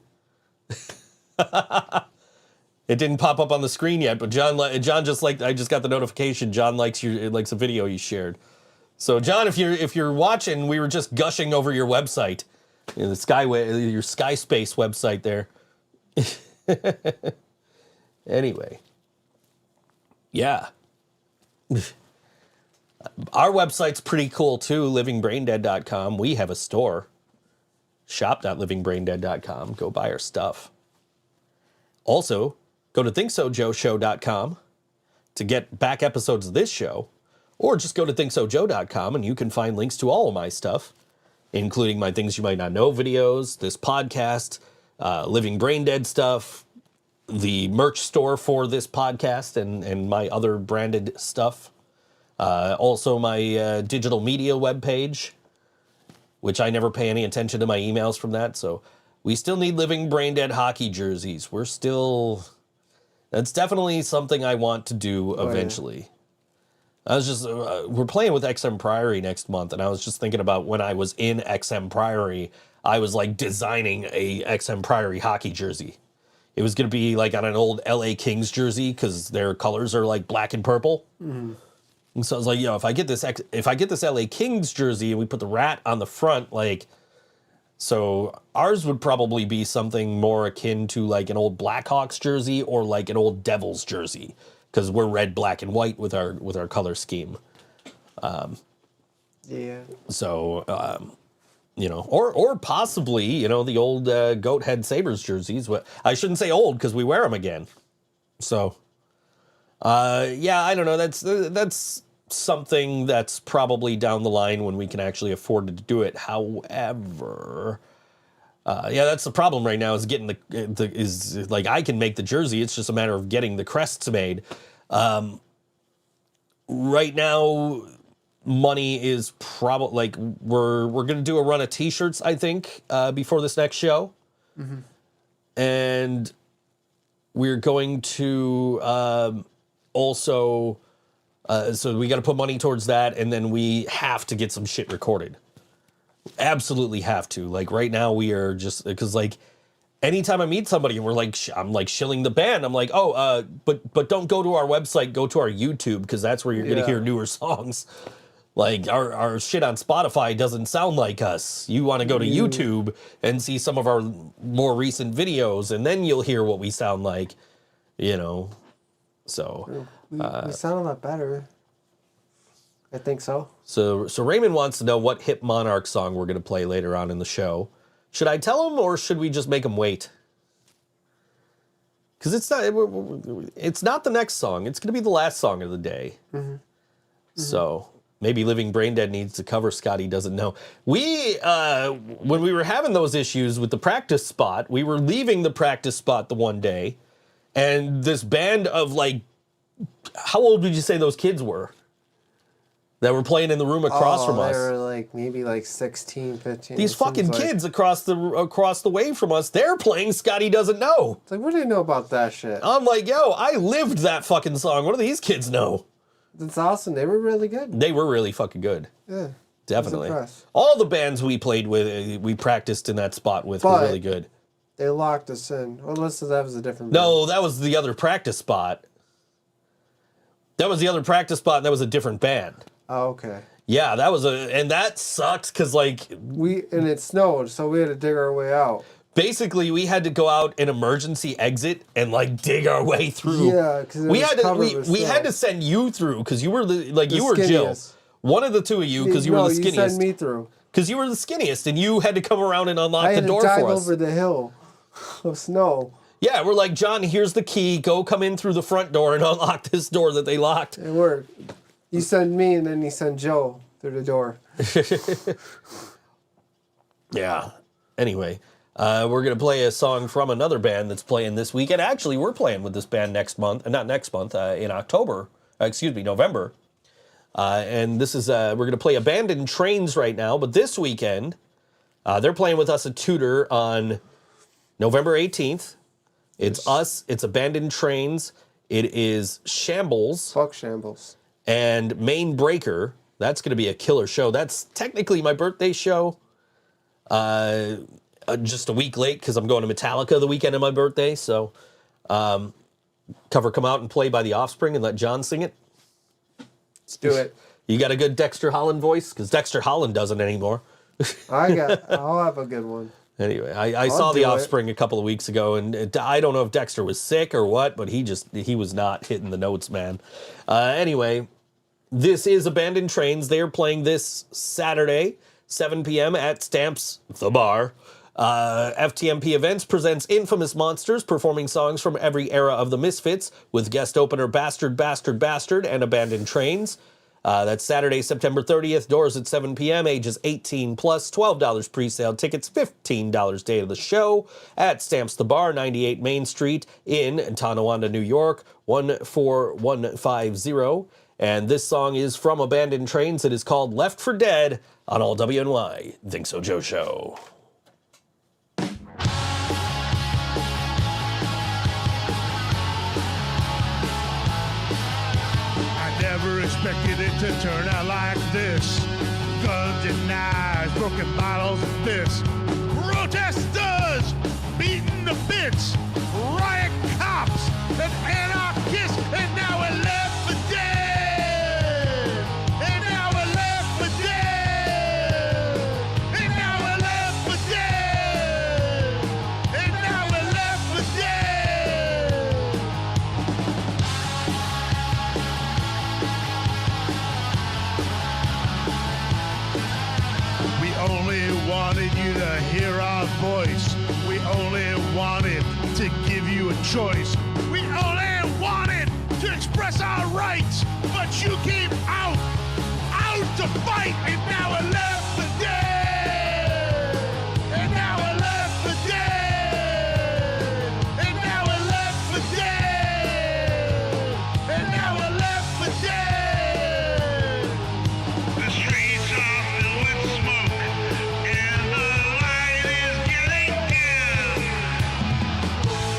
It didn't pop up on the screen yet, but John just liked. I just got the notification. John likes a video you shared. So John, if you're watching, we were just gushing over your website, your Sky Space website there. Anyway, yeah, our website's pretty cool too. livingbraindead.com. We have a store. Shop.livingbraindead.com. Go buy our stuff. Also, go to ThinkSoJoShow.com to get back episodes of this show, or just go to ThinkSoJoe.com and you can find links to all of my stuff, including my Things You Might Not Know videos, this podcast, Living Brain Dead stuff, the merch store for this podcast and my other branded stuff. Also my digital media webpage, which I never pay any attention to my emails from that, so we still need Living Brain Dead hockey jerseys. That's definitely something I want to do eventually. Yeah. I was just, we're playing with XM Priory next month, and I was just thinking about when I was in XM Priory, I was like designing a XM Priory hockey jersey. It was going to be like on an old LA Kings jersey because their colors are like black and purple. Mm-hmm. And so I was like, if I get this LA Kings jersey and we put the rat on the front, so ours would probably be something more akin to like an old Blackhawks jersey or like an old Devils jersey, because we're red, black, and white with our color scheme. Yeah. So, or possibly, the old Goat Head Sabres jerseys. I shouldn't say old because we wear them again. So, I don't know. That's something that's probably down the line when we can actually afford to do it. However, that's the problem right now is getting I can make the jersey. It's just a matter of getting the crests made. Right now, money is probably we're going to do a run of t-shirts, I think, before this next show. Mm-hmm. And we're going to, also, so we got to put money towards that, and then we have to get some shit recorded. Absolutely have to. Right now we are just, because anytime I meet somebody and I'm shilling the band, I'm like, but don't go to our website, go to our YouTube, because that's where you're going to hear newer songs. Our shit on Spotify doesn't sound like us. You want to go to YouTube and see some of our more recent videos, and then you'll hear what we sound like, So we sound a lot better. I think so. So Raymond wants to know what Hip Monarch song we're going to play later on in the show. Should I tell him, or should we just make him wait? Because it's not the next song. It's going to be the last song of the day. Mm-hmm. So maybe Living Brain Dead needs to cover Scotty Doesn't Know. We, when we were having those issues with the practice spot, we were leaving the practice spot the one day, and this band of how old would you say those kids were? That were playing in the room across from us. They were maybe 16, 15. These fucking kids across the way from us, they're playing Scotty Doesn't Know. It's what do they know about that shit? I'm like, yo, I lived that fucking song. What do these kids know? That's awesome. They were really good. They were really fucking good. Yeah. Definitely. All the bands we played with, we practiced in that spot with, were really good. They locked us in. Well, unless that was a different band. No, that was the other practice spot. That was the other practice spot, and that was a different band. Oh, okay. Yeah, and that sucked because and it snowed, so we had to dig our way out. Basically, we had to go out an emergency exit and dig our way through. Yeah, because we had to send you through because you were you were Jill, one of the two of you, because you were the skinniest. You sent me through because you were the skinniest, and you had to come around and unlock the door for us. I had to dive over the hill of snow. Yeah, we're like, John, here's the key. Go come in through the front door and unlock this door that they locked. It worked. You send me, and then you send Joe through the door. Yeah. Anyway, we're going to play a song from another band that's playing this weekend. Actually, we're playing with this band next month. Not next month, in October. November. And this is, we're going to play Abandoned Trains right now. But this weekend, they're playing with us at Tudor on November 18th. It's us. It's Abandoned Trains. It is Shambles. Fuck Shambles. And Main Breaker. That's going to be a killer show. That's technically my birthday show. Just a week late because I'm going to Metallica the weekend of my birthday. So cover come out and play by The Offspring and let John sing it? Let's do it. You got a good Dexter Holland voice? Because Dexter Holland doesn't anymore. I'll have a good one. Anyway, I saw The Offspring a couple of weeks ago, and I don't know if Dexter was sick or what, but he was not hitting the notes, man. Anyway, this is Abandoned Trains. They are playing this Saturday, 7 p.m. at Stamps The Bar. FTMP Events presents Infamous Monsters, performing songs from every era of the Misfits, with guest opener Bastard, Bastard, Bastard, and Abandoned Trains. That's Saturday, September 30th. Doors at 7 p.m. Ages 18 plus. $12 pre-sale tickets. $15 day of the show at Stamps the Bar, 98 Main Street in Tonawanda, New York, 14150. And this song is from Abandoned Trains. It is called Left for Dead on all WNY. Think So Joe Show. Never expected it to turn out like this. Guns and knives, broken bottles and fists. Protesters beaten to bits. Riot cops and anarchists. And now we're left for dead. And now we're left for dead. And now we're left for dead. And now we're left for dead. We only wanted you to hear our voice. We only wanted to give you a choice. We only wanted to express our rights. But you came out to fight. And now we're left for dead. And now we're left for dead. And now we're left for dead. And now we're left for dead. The streets are filled with smoke, and the light is getting dim.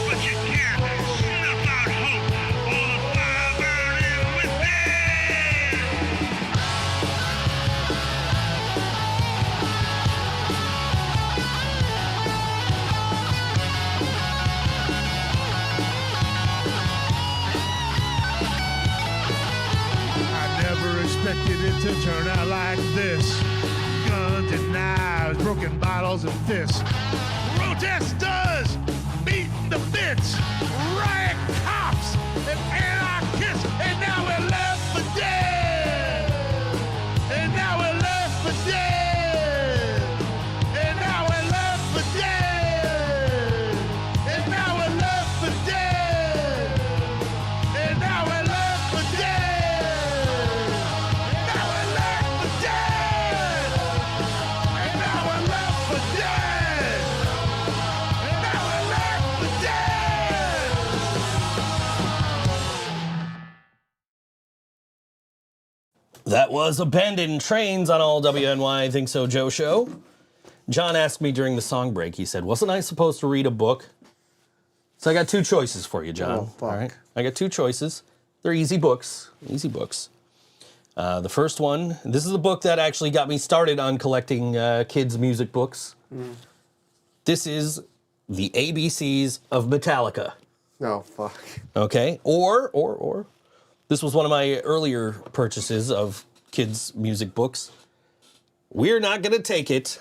But you can't snuff out hope or the fire burning within. I never expected it to turn out like this. Guns and knives, broken bottles and fists. Protesters beaten to bits. Riot cops and anarchists. And now we're left for dead. And now we're left for dead. And now we're left for dead. And now we're left for dead. And now we're left for dead. Now we're left for dead. And now we're left for dead. And now we're left for dead. That was Abandoned Trains on all WNY Think So Joe Show. John asked me during the song break, he said, wasn't I supposed to read a book? So I got two choices for you, John. Oh, fuck. All right. I got two choices. They're easy books. Easy books. The first one, this is a book that actually got me started on collecting kids' music books. This is The ABCs of Metallica. No, fuck. Okay, or this was one of my earlier purchases of kids' music books. We're Not Gonna Take It.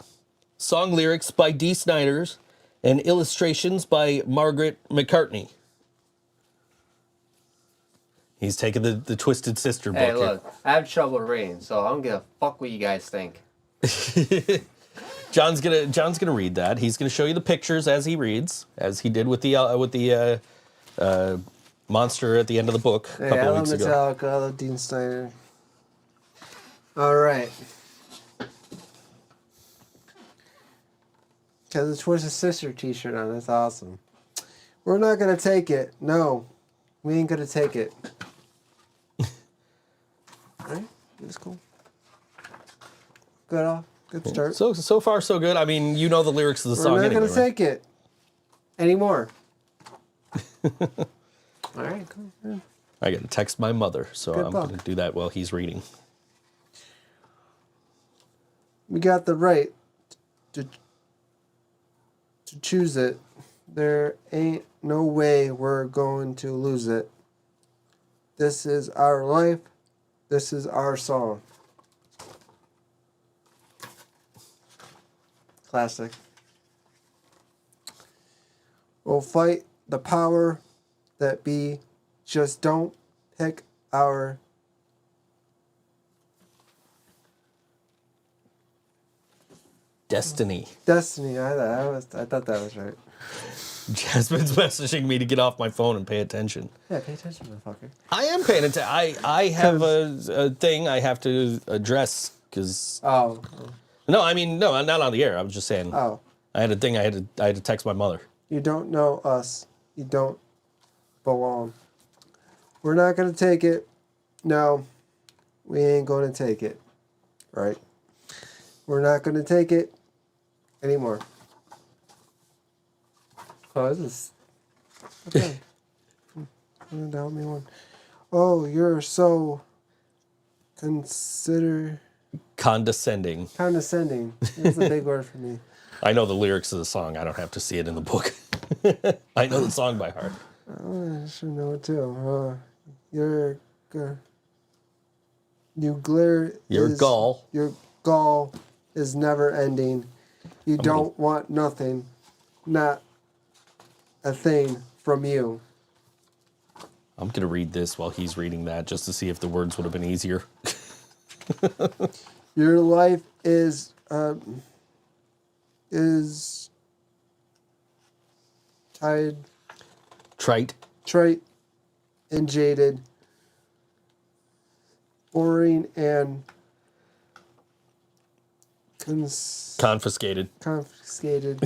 Song lyrics by Dee Snyders and illustrations by Margaret McCartney. He's taking the Twisted Sister book. Hey, here. look, I have trouble reading, so I don't give a fuck what you guys think. John's gonna read that. He's gonna show you the pictures as he reads, as he did with the monster at the end of the book a Hey, couple I of love weeks ago. Metallica, I love Dean Steiner. All right. Has a Twisted Sister t-shirt on. That's awesome. We're not going to take it. No. We ain't going to take it. All right. That's cool. Good start. So far, so good. I mean, you know the lyrics of the We're song not anyway, going to right? take it anymore. All right, cool. Yeah. I got to text my mother, so Good I'm book. going to do that while he's reading. We got the right to choose it, There ain't no way we're going to lose it. This is our life. This is our song. Classic. We'll fight the power that be. Just don't pick our Destiny. destiny. I thought that was right. Jasmine's messaging me to get off my phone and pay attention. Yeah, pay attention, motherfucker. I am paying attention. I have a thing I have to address because. Oh. No, I mean, no, not on the air. I was just saying. Oh. I had a thing I had to text my mother. You don't know us. You don't belong. We're not going to take it. No, we ain't going to take it. Right? We're not going to take it anymore. Oh, this is... Okay. Help me one. Oh, you're so... Condescending. Condescending. That's a big word for me. I know the lyrics of the song. I don't have to see it in the book. I know the song by heart. Oh, I should know it too. Your glare Your is, gall. Your gall is never ending. You don't want nothing, not a thing from you. I'm going to read this while he's reading that just to see if the words would have been easier. Your life is tied, Trite. and jaded, boring and Confiscated. confiscated.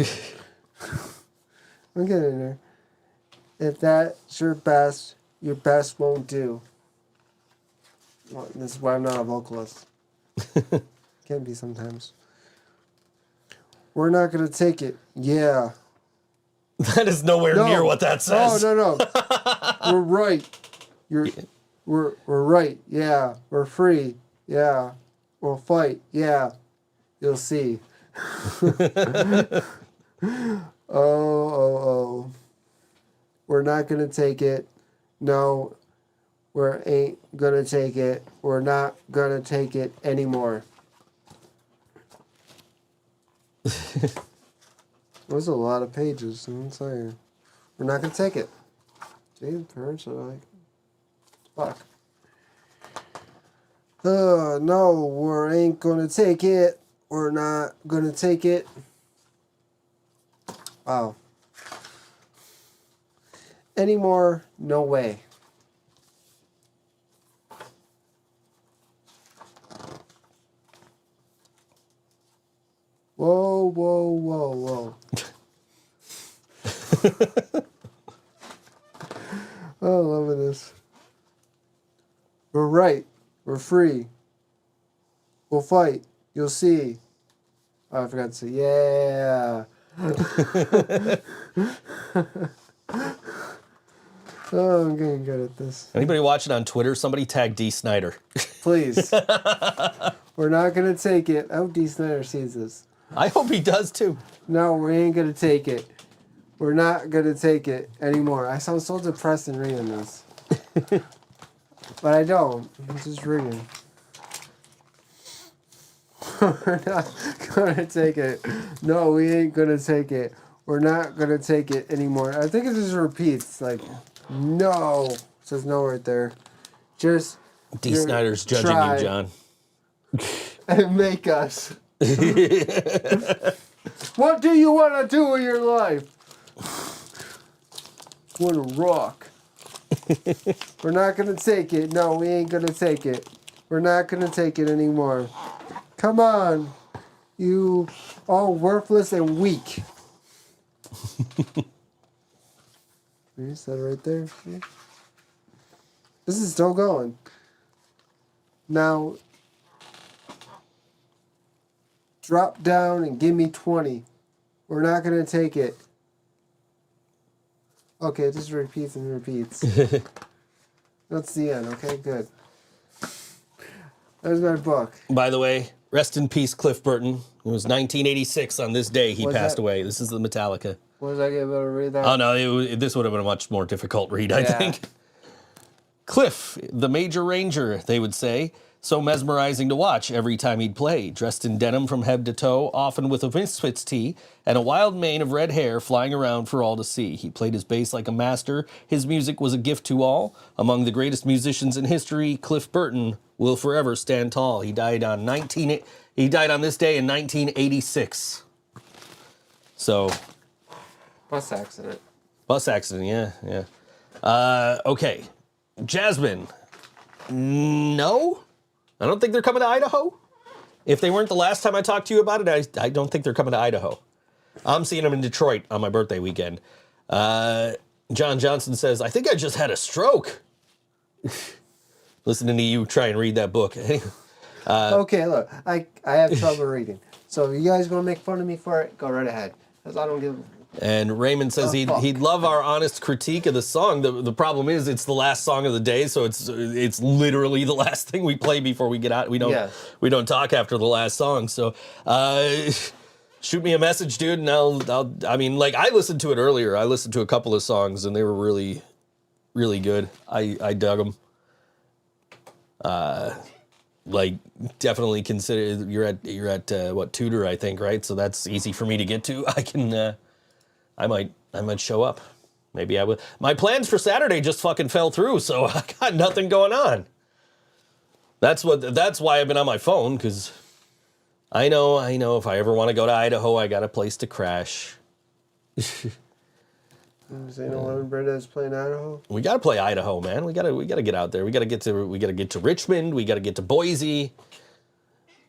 I'm getting there. If that's your best won't do. Well, this is why I'm not a vocalist. Can be sometimes. We're not gonna take it. Yeah. That is nowhere near what that says. No. We're right. We're right. Yeah. We're free. Yeah. We'll fight. Yeah. You'll see. Oh. We're not gonna take it. No, we ain't gonna take it. We're not gonna take it anymore. There's a lot of pages. I'm saying, we're not gonna take it. See, parents are like, fuck. No, we ain't gonna take it. We're not gonna take it. Wow. Anymore? No way. Whoa. Oh, I love this. We're right. We're free. We'll fight. You'll see. Oh, I forgot to say, yeah. Oh, I'm getting good at this. Anybody watching on Twitter, somebody tag D. Snyder. Please. We're not going to take it. I hope D. Snyder sees this. I hope he does too. No, we ain't going to take it. We're not going to take it anymore. I sound so depressed in reading this. But I don't. I'm just reading. We're not going to take it. No, we ain't going to take it. We're not going to take it anymore. I think it just repeats. Like, no. It says no right there. Just. D. Snyder's judging try you, John. And make us. What do you want to do with your life? Want to rock. We're not going to take it. No, we ain't going to take it. We're not going to take it anymore. Come on. You all worthless and weak. You said it right there. This is still going. Now, drop down and give me 20. We're not going to take it. Okay, it just repeats and repeats. That's the end. Okay, good. There's my book. By the way, rest in peace, Cliff Burton. It was 1986 on this day he passed away. This is the Metallica. Was I able to read that? Oh, no, this would have been a much more difficult read, I Yeah. think. Cliff, the Major Ranger, they would say. So mesmerizing to watch every time he'd play, dressed in denim from head to toe, often with a Misfits tee, and a wild mane of red hair flying around for all to see. He played his bass like a master. His music was a gift to all. Among the greatest musicians in history, Cliff Burton will forever stand tall. He died on this day in 1986. So, Bus accident. bus accident, yeah. Okay. Jasmine. No? I don't think they're coming to Idaho. If they weren't the last time I talked to you about it, I don't think they're coming to Idaho. I'm seeing them in Detroit on my birthday weekend. John Johnson says, I think I just had a stroke. Listening to you try and read that book. Okay, look, I have trouble reading. So if you guys going to make fun of me for it, go right ahead. Because I don't give... And Raymond says he'd love our honest critique of the song. The problem is it's the last song of the day, so it's literally the last thing we play before we get out. We don't talk after the last song. So shoot me a message, dude, and I mean, like, I listened to it earlier. I listened to a couple of songs, and they were really, really good. I dug them. Like, definitely consider you're at what, Tudor, I think, right? So that's easy for me to get to. I might show up. Maybe I will. My plans for Saturday just fucking fell through, so I got nothing going on. That's why I've been on my phone, because I know if I ever want to go to Idaho, I got a place to crash. St. Louis Brenda's playing Idaho. We gotta play Idaho, man. We gotta get out there. We gotta get to Richmond. We gotta get to Boise.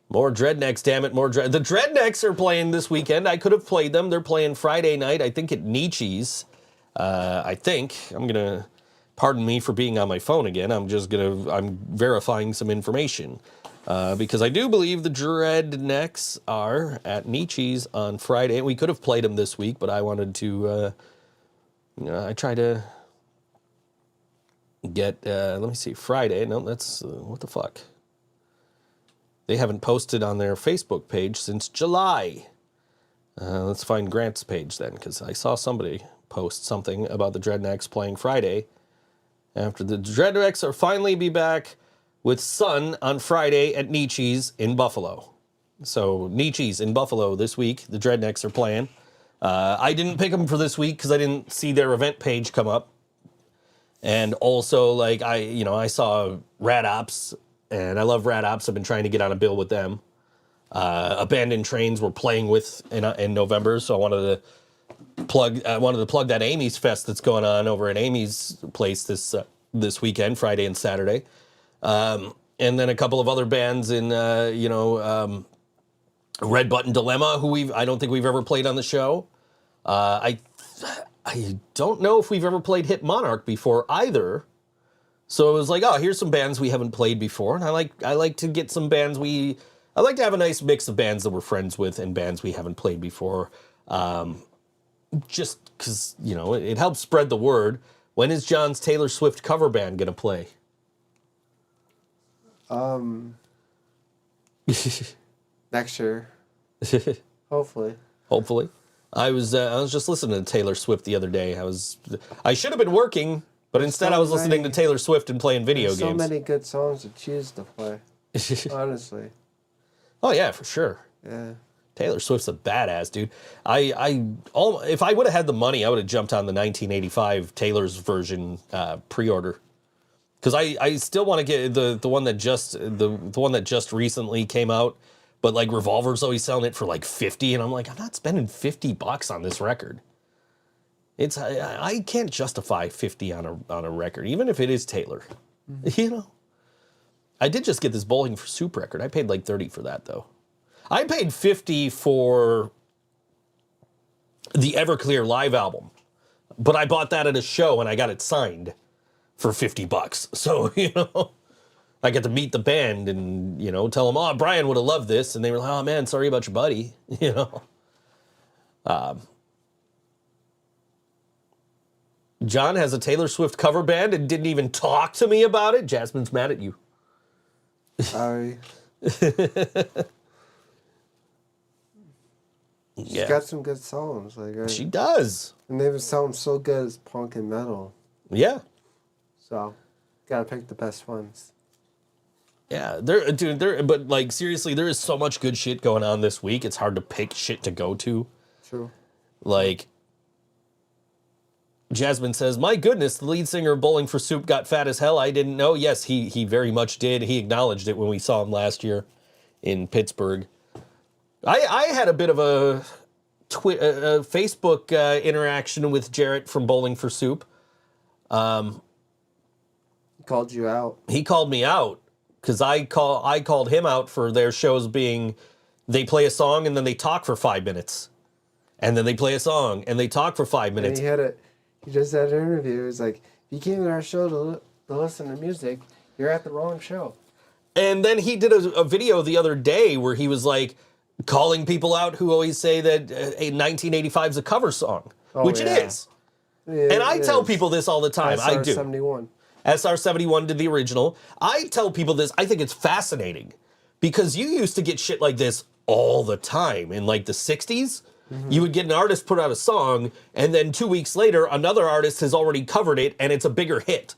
More Dreadnecks, damn it, The Dreadnecks are playing this weekend. I could have played them. They're playing Friday night, I think, at Nietzsche's. I think. Pardon me for being on my phone again. I'm verifying some information. Because I do believe the Dreadnecks are at Nietzsche's on Friday. We could have played them this week, but I wanted to, I try to get, let me see, Friday. No, that's, what the fuck? They haven't posted on their Facebook page since July. Let's find Grant's page then, because I saw somebody post something about the Dreadnecks playing Friday. After the Dreadnecks are finally be back with Sun on Friday at Nietzsche's in Buffalo. So Nietzsche's in Buffalo this week. The Dreadnecks are playing. I didn't pick them for this week because I didn't see their event page come up. And also, like, I saw Rad Ops. And I love Rad Ops. I've been trying to get on a bill with them. Abandoned Trains we're playing with in November, so I wanted to plug that Amy's Fest that's going on over at Amy's place this weekend, Friday and Saturday. And then a couple of other bands in Red Button Dilemma, who I don't think we've ever played on the show. I don't know if we've ever played Hip Monarch before either. So it was like, oh, here's some bands we haven't played before, and I like to get some bands I like to have a nice mix of bands that we're friends with and bands we haven't played before, just because it helps spread the word. When is John's Taylor Swift cover band gonna play? Next year, hopefully. Hopefully, I was just listening to Taylor Swift the other day. I should have been working. But instead, I was listening to Taylor Swift and playing video games. So many good songs to choose to play. Honestly. Oh yeah, for sure. Yeah. Taylor Swift's a badass, dude. If I would have had the money, I would have jumped on the 1985 Taylor's version pre-order. Because I still want to get the one that just recently came out. But like Revolver's always selling it for like $50, and I'm like, I'm not spending $50 on this record. I can't justify 50 on a record, even if it is Taylor. Mm-hmm. I did just get this Bowling for Soup record. I paid like 30 for that though. I paid 50 for the Everclear live album, but I bought that at a show and I got it signed for $50. So I got to meet the band and tell them, oh, Brian would have loved this, and they were like, oh man, sorry about your buddy. John has a Taylor Swift cover band and didn't even talk to me about it. Jasmine's mad at you. Sorry. She's got some good songs. She does. And they sound so good as punk and metal. Yeah. So, gotta pick the best ones. Yeah, but like seriously, there is so much good shit going on this week. It's hard to pick shit to go to. True. Like, Jasmine says, "My goodness, the lead singer of Bowling for Soup got fat as hell. I didn't know." Yes, he very much did. He acknowledged it when we saw him last year in Pittsburgh. I had a bit of a Facebook interaction with Jarrett from Bowling for Soup. He called you out. He called me out. Because I called him out for their shows being, they play a song and then they talk for 5 minutes, and then they play a song and they talk for 5 minutes. And he just had an interview. He was like, "If you came to our show to listen to music, you're at the wrong show." And then he did a video the other day where he was like calling people out who always say that 1985 is a cover song, which it is. And I tell people this all the time. I do. 71. SR71 did the original. I tell people this, I think it's fascinating because you used to get shit like this all the time. In like the 60s, you would get an artist put out a song, and then 2 weeks later, another artist has already covered it, and it's a bigger hit.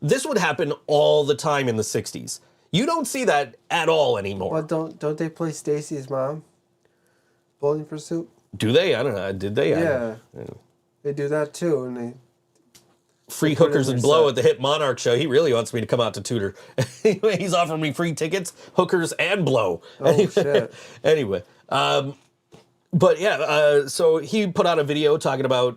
This would happen all the time in the 60s. You don't see that at all anymore. But don't they play Stacy's mom? Bowling for Soup? Do they? I don't know. Did they? Yeah. They do that too, and they... Free hookers and blow at the Hip Monarch show. He really wants me to come out to Tudor. He's offering me free tickets, hookers, and blow. Oh, shit. Anyway, but yeah, so he put out a video talking about,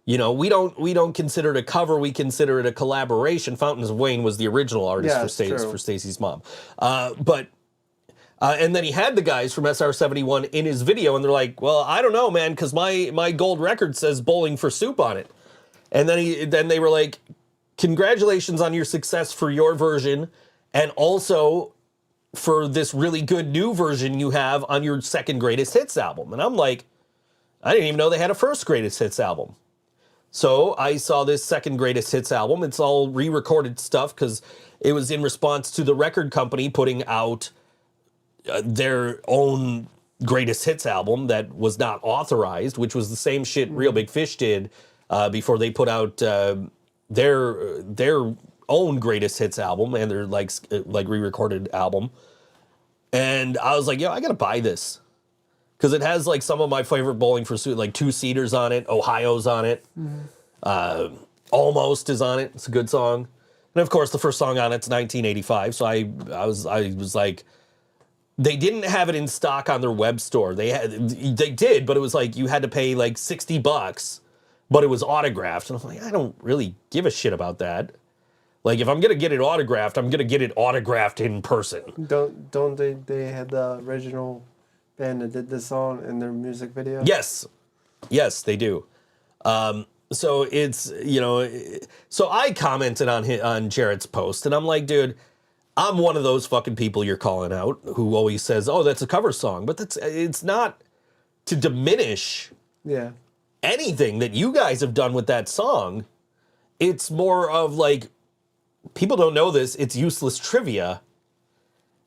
you know, we don't consider it a cover, we consider it a collaboration. Fountains of Wayne was the original artist for Stacy's mom. And then he had the guys from SR71 in his video, and they're like, "Well, I don't know, man, because my gold record says Bowling for Soup on it." And then they were like, "Congratulations on your success for your version, and also for this really good new version you have on your second greatest hits album." And I'm like, I didn't even know they had a first greatest hits album. So I saw this second greatest hits album. It's all re-recorded stuff because it was in response to the record company putting out their own greatest hits album that was not authorized, which was the same shit Real Big Fish did before they put out their own greatest hits album and their like re-recorded album. And I was like, yo, I gotta buy this because it has like some of my favorite Bowling for Soup, like Two Seaters on it, Ohio's on it, Almost is on it. It's a good song, and of course the first song on it's 1985. So I was like, they didn't have it in stock on their web store. They did, but it was like you had to pay like $60. But it was autographed. And I'm like, I don't really give a shit about that. Like, if I'm going to get it autographed, I'm going to get it autographed in person. Don't they had the original band that did this song in their music video? Yes. Yes, they do. So it's, you know, so I commented on Jarrett's post, and I'm like, dude, I'm one of those fucking people you're calling out who always says, oh, that's a cover song. But it's not to diminish anything that you guys have done with that song. It's more of like, people don't know this, it's useless trivia.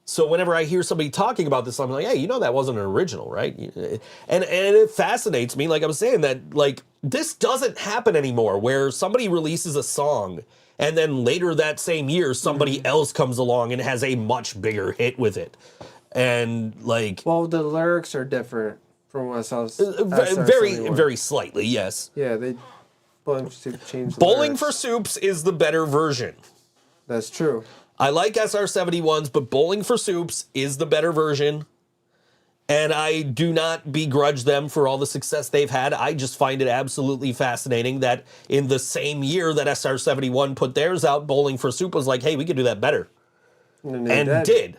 So whenever I hear somebody talking about this, I'm like, hey, you know that wasn't an original, right? And it fascinates me, like I was saying, that like this doesn't happen anymore, where somebody releases a song and then later that same year somebody else comes along and has a much bigger hit with it. And like, well, the lyrics are different from what I saw. Very slightly, yes. Yeah, they Bowling for Soup changed the Bowling lyrics. for Soups is the better version. That's true. I like SR71s, but Bowling for Soups is the better version. And I do not begrudge them for all the success they've had. I just find it absolutely fascinating that in the same year that SR71 put theirs out, Bowling for Soup was like, hey, we could do that better. And did.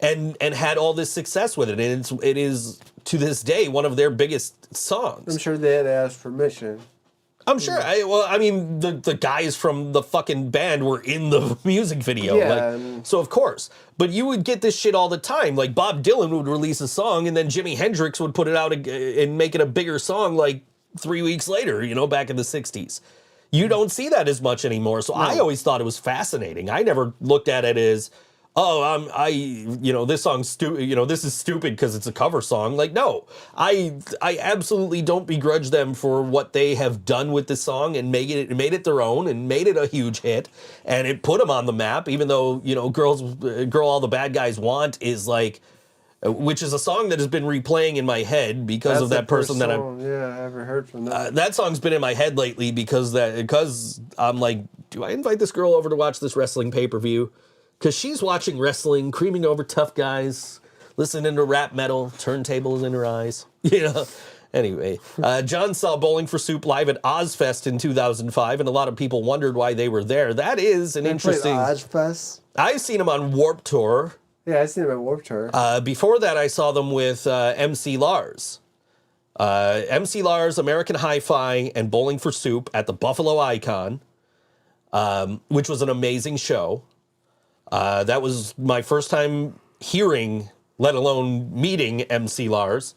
And had all this success with it. And it is, to this day, one of their biggest songs. I'm sure they had asked permission. I'm sure. I mean, the guys from the fucking band were in the music video. Yeah, so of course. But you would get this shit all the time. Like Bob Dylan would release a song and then Jimi Hendrix would put it out and make it a bigger song like 3 weeks later, you know, back in the 60s. You don't see that as much anymore. So I always thought it was fascinating. I never looked at it as, this song's stupid, this is stupid because it's a cover song. Like, no, I absolutely don't begrudge them for what they have done with this song and made it their own and made it a huge hit, and it put them on the map, even though, Girl All the Bad Guys Want is like, which is a song that has been replaying in my head because of that person that I'm. Yeah, I ever heard from that. That song's been in my head lately because I'm like, do I invite this girl over to watch this wrestling pay-per-view? Because she's watching wrestling, creaming over tough guys, listening to rap metal, turntables in her eyes. Anyway, John saw Bowling for Soup live at Ozfest in 2005, and a lot of people wondered why they were there. That is an interesting. Ozfest? I've seen them on Warped Tour. Yeah, I've seen them at Warped Tour. Before that, I saw them with MC Lars. MC Lars, American Hi-Fi, and Bowling for Soup at the Buffalo Icon, which was an amazing show. That was my first time hearing, let alone meeting MC Lars.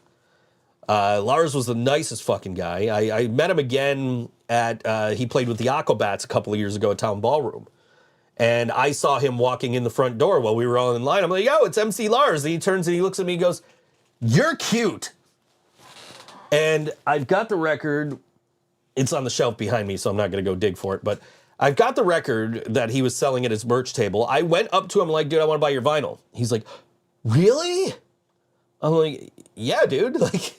Lars was the nicest fucking guy. I met him again he played with the Aquabats a couple of years ago at Town Ballroom. And I saw him walking in the front door while we were all in line. I'm like, yo, it's MC Lars. And he turns and he looks at me and goes, you're cute. And I've got the record. It's on the shelf behind me, so I'm not going to go dig for it. But I've got the record that he was selling at his merch table. I went up to him like, dude, I want to buy your vinyl. He's like, really? I'm like, yeah, dude. Like,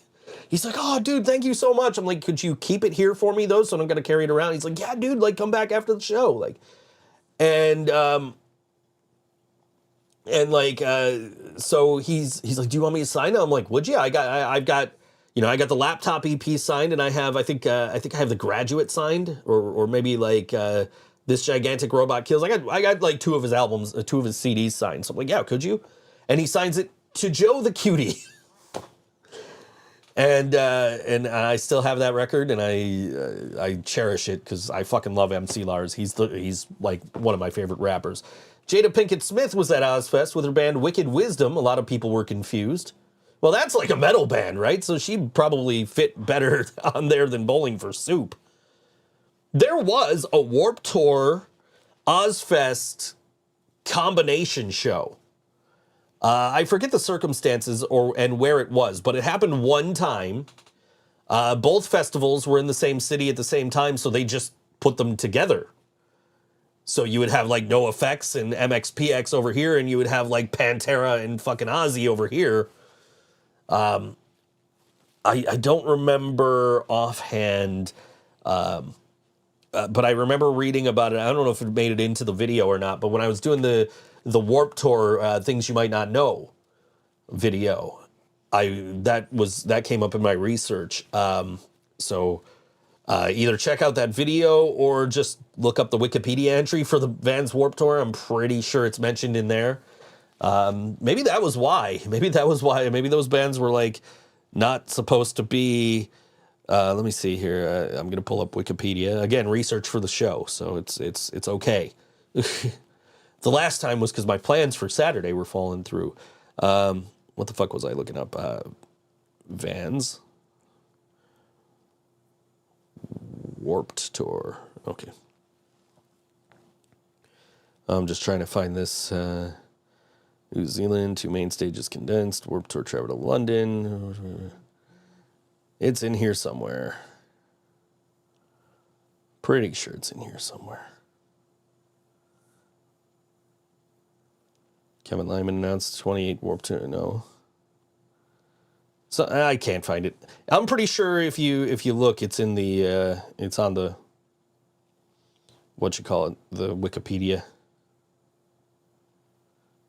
he's like, oh, dude, thank you so much. I'm like, could you keep it here for me, though, so I'm going to carry it around? He's like, yeah, dude, like, come back after the show. Like, so he's like, do you want me to sign it? I'm like, would you? I've got the laptop EP signed, and I think I have the Graduate signed, or maybe like This Gigantic Robot Kills. I got like two of his albums, two of his CDs signed. So I'm like, yeah, could you? And he signs it to Joe the Cutie. And I still have that record, and I cherish it because I fucking love MC Lars. He's like one of my favorite rappers. Jada Pinkett Smith was at Ozfest with her band Wicked Wisdom. A lot of people were confused. Well, that's like a metal band, right? So she'd probably fit better on there than Bowling for Soup. There was a Warped Tour Ozfest combination show. I forget the circumstances and where it was, but it happened one time. Both festivals were in the same city at the same time, so they just put them together. So you would have like NoFX and MXPX over here, and you would have like Pantera and fucking Ozzy over here. I don't remember offhand, but I remember reading about it. I don't know if it made it into the video or not, but when I was doing the Warped Tour Things You Might Not Know video, that came up in my research. So either check out that video or just look up the Wikipedia entry for the Vans Warped Tour. I'm pretty sure it's mentioned in there. Maybe that was why. Maybe those bands were like not supposed to be. Let me see here. I'm gonna pull up Wikipedia again. Research for the show, so it's okay. The last time was because my plans for Saturday were falling through. What the fuck was I looking up? Vans Warped Tour. Okay. I'm just trying to find this. New Zealand, 2 main stages condensed. Warped Tour travel to London. It's in here somewhere. Pretty sure it's in here somewhere. Kevin Lyman announced 28 Warped Tour. No. So I can't find it. I'm pretty sure if you look, it's in the it's on the the Wikipedia.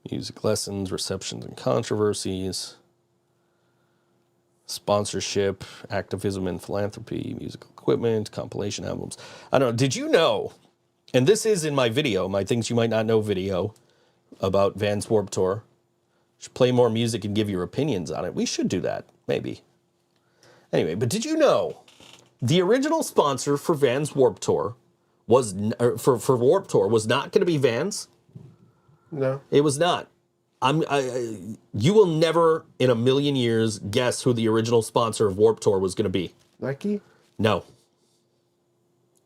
Music lessons, receptions and controversies, sponsorship, activism and philanthropy, musical equipment, compilation albums. I don't know. Did you know, and this is in my video, my Things You Might Not Know video about Vans Warped Tour. Should play more music and give your opinions on it. We should do that, maybe. Anyway, but did you know the original sponsor for Vans Warped Tour was for Warped Tour was not going to be Vans? No. It was not. You will never in a million years guess who the original sponsor of Warped Tour was going to be. Nike? No.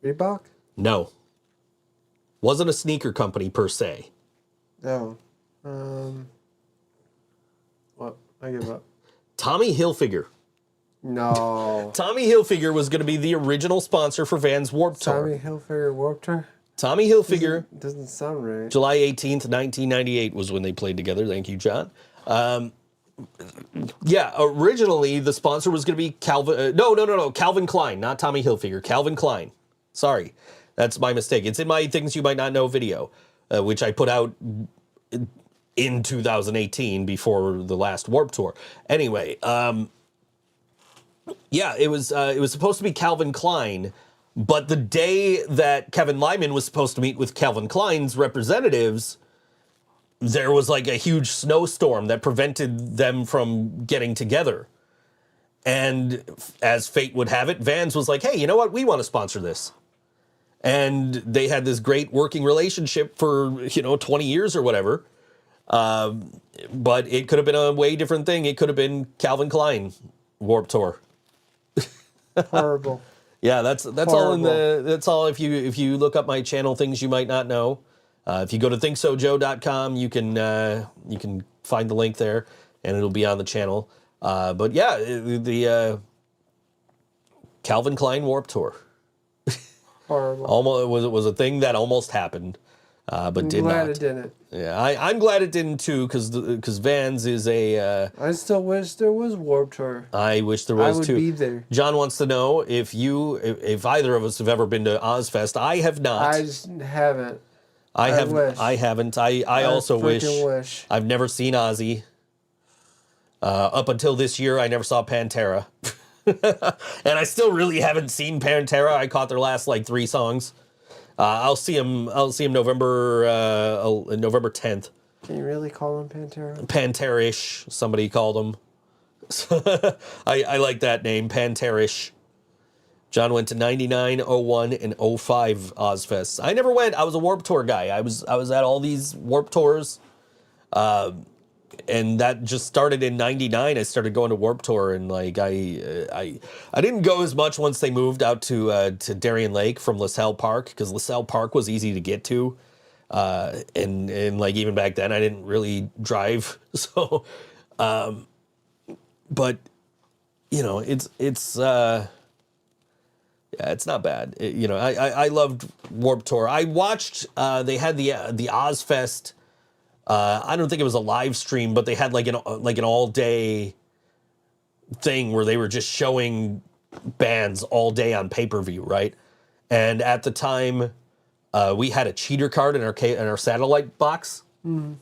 Reebok? No. Wasn't a sneaker company per se. No. What? I give up. Tommy Hilfiger. No. Tommy Hilfiger was going to be the original sponsor for Vans Warped Tour. Tommy Hilfiger Warped Tour? Tommy Hilfiger. Doesn't sound right. July 18th, 1998 was when they played together. Thank you, John. Yeah, originally the sponsor was going to be Calvin. No. Calvin Klein, not Tommy Hilfiger. Calvin Klein. Sorry, that's my mistake. It's in my Things You Might Not Know video, which I put out in 2018 before the last Warped Tour. Anyway, yeah, it was supposed to be Calvin Klein, but the day that Kevin Lyman was supposed to meet with Calvin Klein's representatives, there was like a huge snowstorm that prevented them from getting together. And as fate would have it, Vans was like, hey, you know what? We want to sponsor this. And they had this great working relationship for, 20 years or whatever. But it could have been a way different thing. It could have been Calvin Klein Warped Tour. Horrible. Yeah, that's all in that's all if you look up my channel, Things You Might Not Know. If you go to ThinkSoJoE.com, you can find the link there, and it'll be on the channel. But yeah, the Calvin Klein Warped Tour. Horrible. Almost it was a thing that almost happened, but did not. I'm glad it didn't. Yeah, I'm glad it didn't too, because Vans is a. I still wish there was Warped Tour. I wish there was too. I would be there. John wants to know if either of us have ever been to Ozfest. I have not. I just haven't. I wish. I haven't. I also wish. wish. I've never seen Ozzy. Up until this year, I never saw Pantera. And I still really haven't seen Pantera. I caught their last 3 songs. I'll see him November 10th. Can you really call him Pantera? Pantera-ish, somebody called him. I like that name, Pantera-ish. John went to 99, 01, and 05 Ozfests. I never went. I was a Warped Tour guy. I was at all these Warped Tours. And that just started in 99. I started going to Warped Tour, and I didn't go as much once they moved out to Darien Lake from LaSalle Park, because LaSalle Park was easy to get to. And even back then I didn't really drive. So, but yeah, it's not bad. I loved Warped Tour. I watched, they had the Ozfest. I don't think it was a live stream, but they had an all day thing where they were just showing bands all day on pay-per-view, right? And at the time, we had a cheater card in our satellite box. Mm-hmm.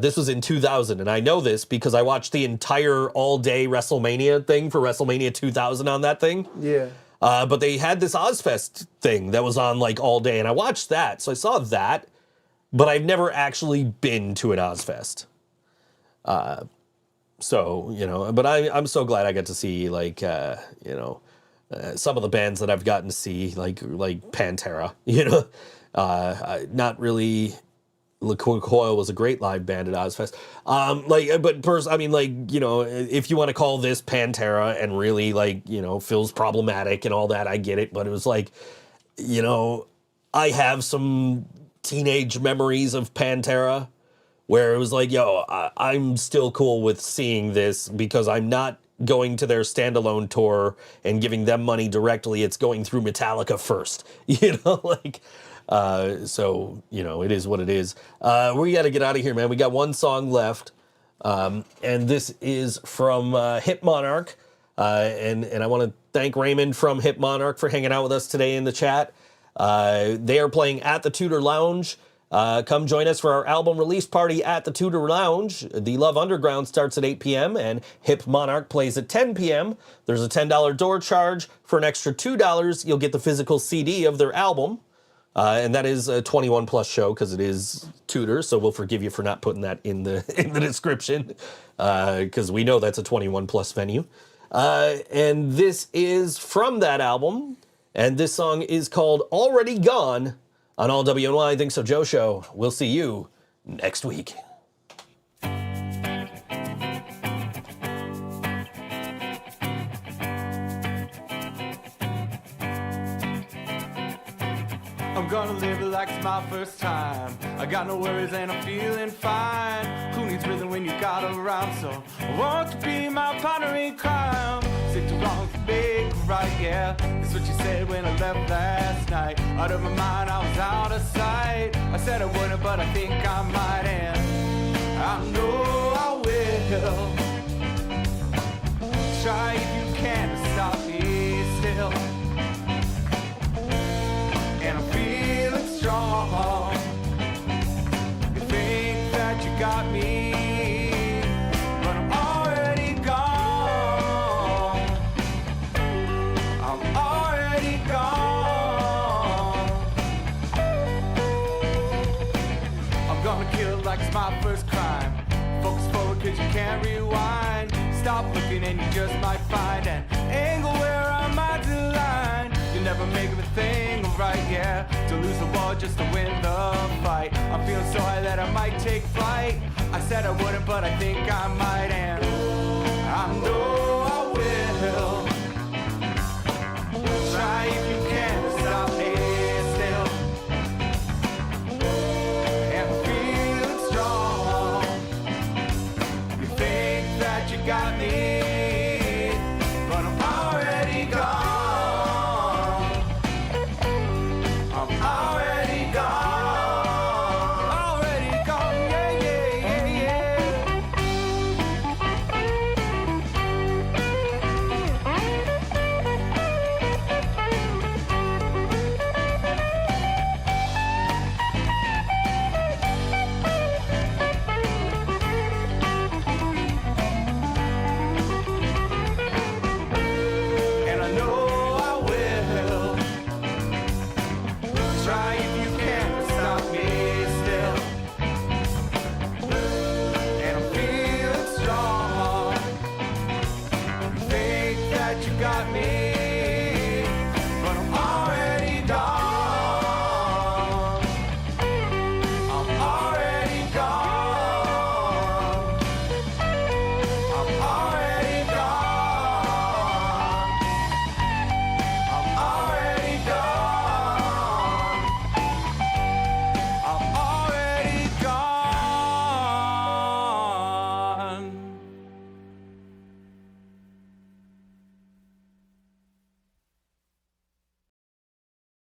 This was in 2000, and I know this because I watched the entire all day WrestleMania thing for WrestleMania 2000 on that thing. Yeah. But they had this Ozfest thing that was on all day, and I watched that. So I saw that, but I've never actually been to an Ozfest. So, but I'm so glad I got to see some of the bands that I've gotten to see, like Pantera, not really. Coil was a great live band at Ozfest. If you want to call this Pantera and really feels problematic and all that, I get it. But it was I have some teenage memories of Pantera where it was I'm still cool with seeing this because I'm not going to their standalone tour and giving them money directly. It's going through Metallica first, so, it is what it is. We got to get out of here, man. We got one song left. And this is from Hip Monarch. And I want to thank Raymond from Hip Monarch for hanging out with us today in the chat. They are playing at the Tudor Lounge. Come join us for our album release party at the Tudor Lounge. The Love Underground starts at 8 p.m. and Hip Monarch plays at 10 p.m. There's a $10 door charge. For an extra $2, you'll get the physical CD of their album. And that is a 21 plus show because it is Tudor, so we'll forgive you for not putting that in the description because we know that's a 21 plus venue. And this is from that album, and this song is called Already Gone on All WNY Think So Joe Show. We'll see you next week. I'm gonna live it like it's my first time. I got no worries and I'm feeling fine. Who needs rhythm when you got a rhyme? So won't you be my partner in crime? Sick to wrong to make right, yeah. That's what you said when I left last night. Out of my mind, I was out of sight. I said I wouldn't, but I think I might, and I know I will. Try if you can to stop me still. And I'm feeling strong. You think that you got me, but I'm already gone. I'm already gone. I'm gonna kill like it's my first crime. Focus forward cause you can't rewind. Stop looking and you just might find an angle where I might align. You never make a thing right, yeah. To lose the war just to win the fight. I'm feeling so high that I might take flight. I said I wouldn't, but I think I might, and I know I will. Try if you can to stop me still. And I'm feeling strong. You think that you got me, but I'm already gone. I'm already gone. Already gone, yeah, yeah, yeah, yeah. And I know I will. Try if you can to stop me